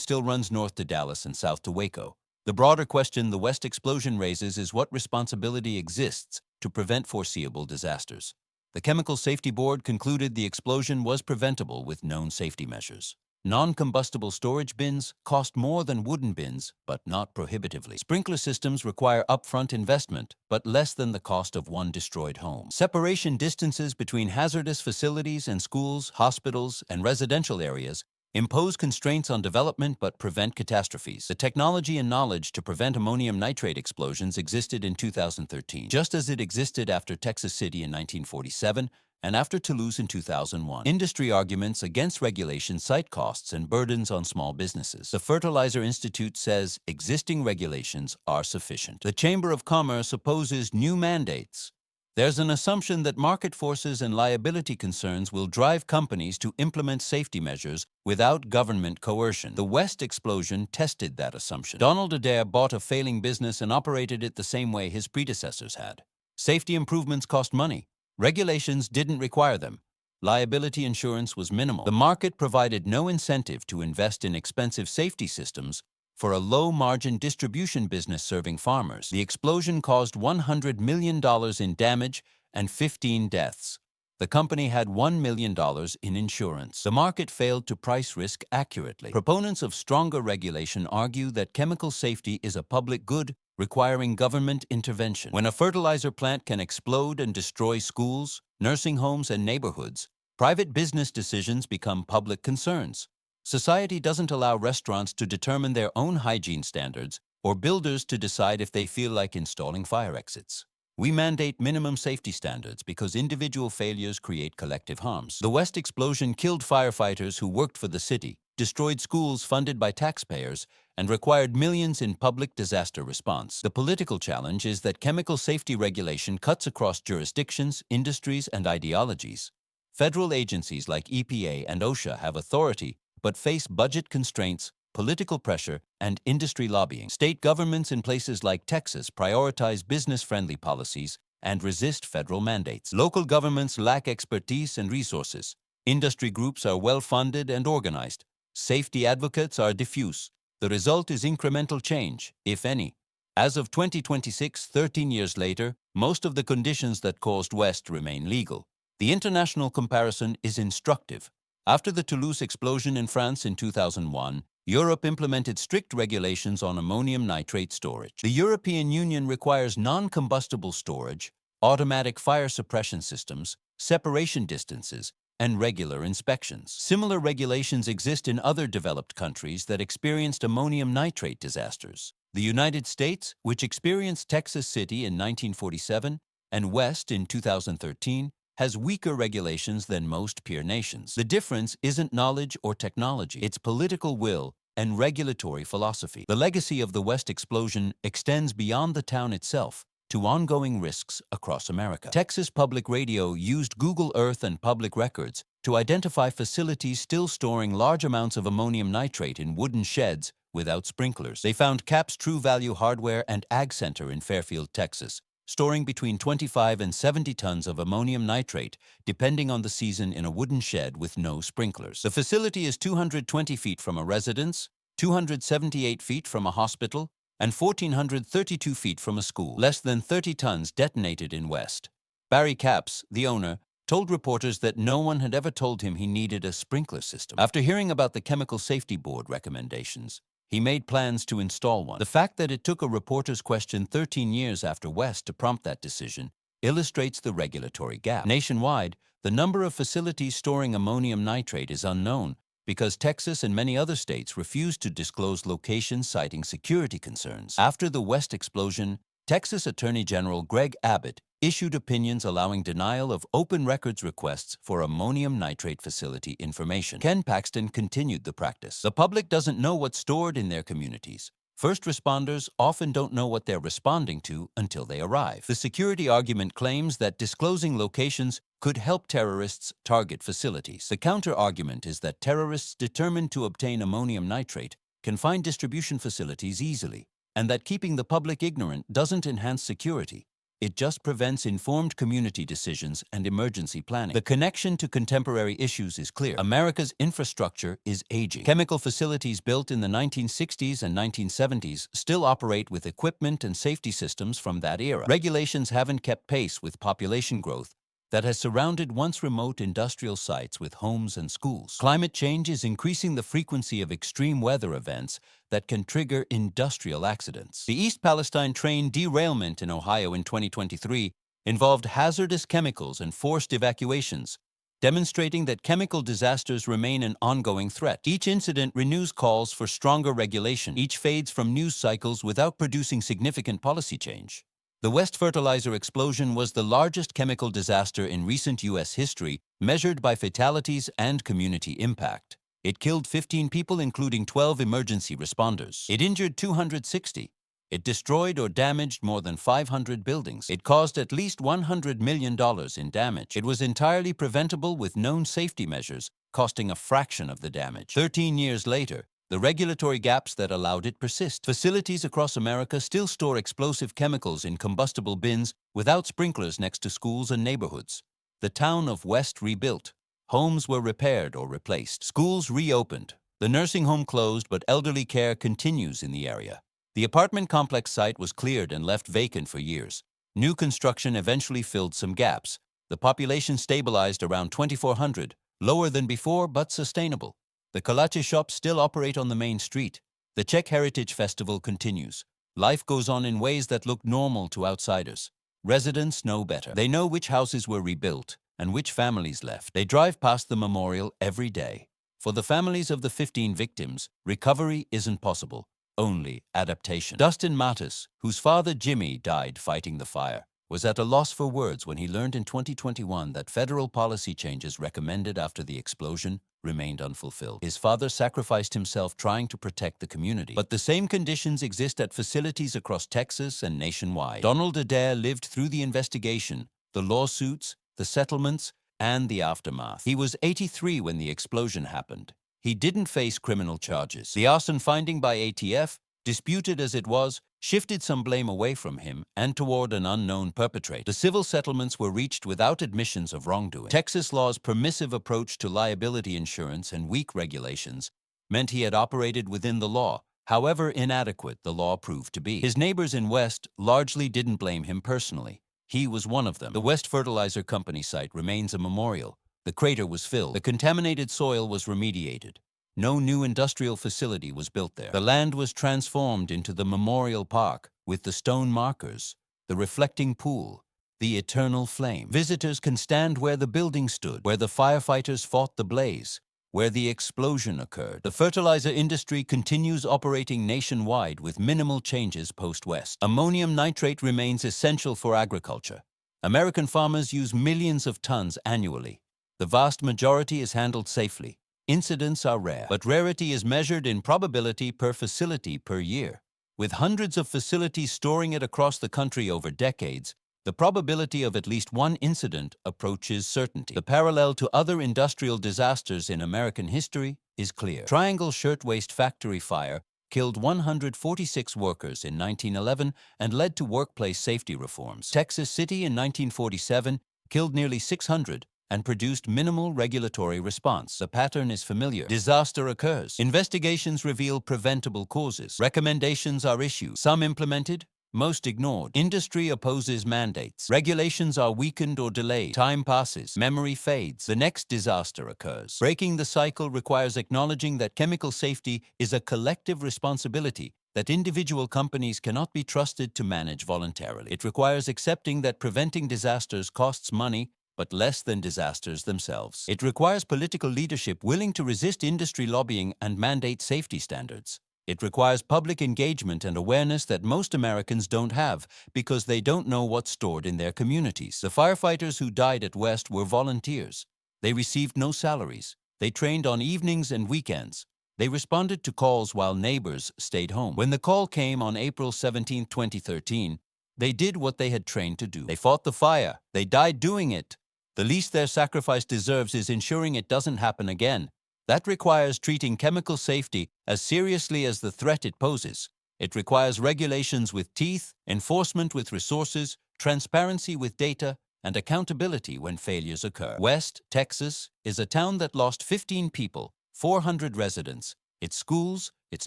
still runs north to Dallas and south to Waco. The broader question the West explosion raises is what responsibility exists to prevent foreseeable disasters. The Chemical Safety Board concluded the explosion was preventable with known safety measures. Non-combustible storage bins cost more than wooden bins, but not prohibitively. Sprinkler systems require upfront investment, but less than the cost of one destroyed home. Separation distances between hazardous facilities and schools, hospitals, and residential areas impose constraints on development but prevent catastrophes. The technology and knowledge to prevent ammonium nitrate explosions existed in 2013, just as it existed after Texas City in 1947 and after Toulouse in 2001. Industry arguments against regulation cite costs and burdens on small businesses. The Fertilizer Institute says existing regulations are sufficient. The Chamber of Commerce opposes new mandates. There's an assumption that market forces and liability concerns will drive companies to implement safety measures without government coercion. The West explosion tested that assumption. Donald Adair bought a failing business and operated it the same way his predecessors had. Safety improvements cost money. Regulations didn't require them. Liability insurance was minimal. The market provided no incentive to invest in expensive safety systems for a low-margin distribution business serving farmers. The explosion caused $100 million in damage and 15 deaths. The company had $1 million in insurance. The market failed to price risk accurately. Proponents of stronger regulation argue that chemical safety is a public good requiring government intervention. When a fertilizer plant can explode and destroy schools, nursing homes, and neighborhoods, private business decisions become public concerns. Society doesn't allow restaurants to determine their own hygiene standards or builders to decide if they feel like installing fire exits. We mandate minimum safety standards because individual failures create collective harms. The West explosion killed firefighters who worked for the city, destroyed schools funded by taxpayers, and required millions in public disaster response. The political challenge is that chemical safety regulation cuts across jurisdictions, industries, and ideologies. Federal agencies like EPA and OSHA have authority, but face budget constraints, political pressure, and industry lobbying. State governments in places like Texas prioritize business-friendly policies and resist federal mandates. Local governments lack expertise and resources. Industry groups are well-funded and organized. Safety advocates are diffuse. The result is incremental change, if any. As of 2026, 13 years later, most of the conditions that caused West remain legal. The international comparison is instructive. After the Toulouse explosion in France in 2001, Europe implemented strict regulations on ammonium nitrate storage. The European Union requires non-combustible storage, automatic fire suppression systems, separation distances, and regular inspections. Similar regulations exist in other developed countries that experienced ammonium nitrate disasters. The United States, which experienced Texas City in 1947 and West in 2013, has weaker regulations than most peer nations. The difference isn't knowledge or technology, it's political will and regulatory philosophy. The legacy of the West explosion extends beyond the town itself to ongoing risks across America. Texas Public Radio used Google Earth and public records to identify facilities still storing large amounts of ammonium nitrate in wooden sheds without sprinklers. They found CAP's True Value Hardware and Ag Center in Fairfield, Texas, storing between 25 and 70 tons of ammonium nitrate, depending on the season, in a wooden shed with no sprinklers. The facility is 220 feet from a residence, 278 feet from a hospital, and 1,432 feet from a school. Less than 30 tons detonated in West. Barry Capps, the owner, told reporters that no one had ever told him he needed a sprinkler system. After hearing about the Chemical Safety Board recommendations, he made plans to install one. The fact that it took a reporter's question 13 years after West to prompt that decision illustrates the regulatory gap. Nationwide, the number of facilities storing ammonium nitrate is unknown because Texas and many other states refused to disclose locations citing security concerns. After the West explosion, Texas Attorney General Greg Abbott issued opinions allowing denial of open records requests for ammonium nitrate facility information. Ken Paxton continued the practice. The public doesn't know what's stored in their communities. First responders often don't know what they're responding to until they arrive. The security argument claims that disclosing locations could help terrorists target facilities. The counter-argument is that terrorists determined to obtain ammonium nitrate can find distribution facilities easily, and that keeping the public ignorant doesn't enhance security. It just prevents informed community decisions and emergency planning. The connection to contemporary issues is clear. America's infrastructure is aging. Chemical facilities built in the 1960s and 1970s still operate with equipment and safety systems from that era. Regulations haven't kept pace with population growth that has surrounded once remote industrial sites with homes and schools. Climate change is increasing the frequency of extreme weather events that can trigger industrial accidents. The East Palestine train derailment in Ohio in 2023 involved hazardous chemicals and forced evacuations, demonstrating that chemical disasters remain an ongoing threat. Each incident renews calls for stronger regulation. Each fades from news cycles without producing significant policy change. The West Fertilizer explosion was the largest chemical disaster in recent U.S. history, measured by fatalities and community impact. It killed 15 people, including 12 emergency responders. It injured 260. It destroyed or damaged more than 500 buildings. It caused at least $100 million in damage. It was entirely preventable with known safety measures, costing a fraction of the damage. 13 years later, the regulatory gaps that allowed it persist. Facilities across America still store explosive chemicals in combustible bins without sprinklers next to schools and neighborhoods. The town of West rebuilt. Homes were repaired or replaced. Schools reopened. The nursing home closed, but elderly care continues in the area. The apartment complex site was cleared and left vacant for years. New construction eventually filled some gaps. The population stabilized around 2,400, lower than before but sustainable. The kolache shops still operate on the main street. The Czech Heritage Festival continues. Life goes on in ways that look normal to outsiders. Residents know better. They know which houses were rebuilt and which families left. They drive past the memorial every day. For the families of the 15 victims, recovery isn't possible, only adaptation. Dustin Mattis, whose father Jimmy died fighting the fire, was at a loss for words when he learned in 2021 that federal policy changes recommended after the explosion remained unfulfilled. His father sacrificed himself trying to protect the community. But the same conditions exist at facilities across Texas and nationwide. Donald Adair lived through the investigation, the lawsuits, the settlements, and the aftermath. He was 83 when the explosion happened. He didn't face criminal charges. The arson finding by ATF, disputed as it was, shifted some blame away from him and toward an unknown perpetrator. The civil settlements were reached without admissions of wrongdoing. Texas law's permissive approach to liability insurance and weak regulations meant he had operated within the law, however inadequate the law proved to be. His neighbors in West largely didn't blame him personally. He was one of them. The West Fertilizer Company site remains a memorial. The crater was filled. The contaminated soil was remediated. No new industrial facility was built there. The land was transformed into the Memorial Park with the stone markers, the reflecting pool, the eternal flame. Visitors can stand where the building stood, where the firefighters fought the blaze, where the explosion occurred. The fertilizer industry continues operating nationwide with minimal changes post-West. Ammonium nitrate remains essential for agriculture. American farmers use millions of tons annually. The vast majority is handled safely. Incidents are rare, but rarity is measured in probability per facility per year. With hundreds of facilities storing it across the country over decades, the probability of at least one incident approaches certainty. The parallel to other industrial disasters in American history is clear. Triangle Shirtwaist Factory fire killed 146 workers in 1911 and led to workplace safety reforms. Texas City in 1947 killed nearly 600 and produced minimal regulatory response. The pattern is familiar. Disaster occurs. Investigations reveal preventable causes. Recommendations are issued. Some implemented, most ignored. Industry opposes mandates. Regulations are weakened or delayed. Time passes. Memory fades. The next disaster occurs. Breaking the cycle requires acknowledging that chemical safety is a collective responsibility that individual companies cannot be trusted to manage voluntarily. It requires accepting that preventing disasters costs money, but less than disasters themselves. It requires political leadership willing to resist industry lobbying and mandate safety standards. It requires public engagement and awareness that most Americans don't have because they don't know what's stored in their communities. The firefighters who died at West were volunteers. They received no salaries. They trained on evenings and weekends. They responded to calls while neighbors stayed home. When the call came on April 17, 2013, they did what they had trained to do. They fought the fire. They died doing it. The least their sacrifice deserves is ensuring it doesn't happen again. That requires treating chemical safety as seriously as the threat it poses. It requires regulations with teeth, enforcement with resources, transparency with data, and accountability when failures occur. West, Texas, is a town that lost 15 people, 400 residents, its schools, its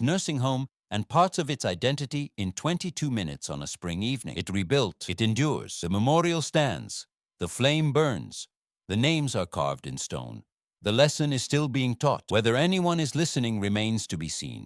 nursing home, and parts of its identity in 22 minutes on a spring evening. It rebuilt. It endures. The memorial stands. The flame burns. The names are carved in stone. The lesson is still being taught. Whether anyone is listening remains to be seen.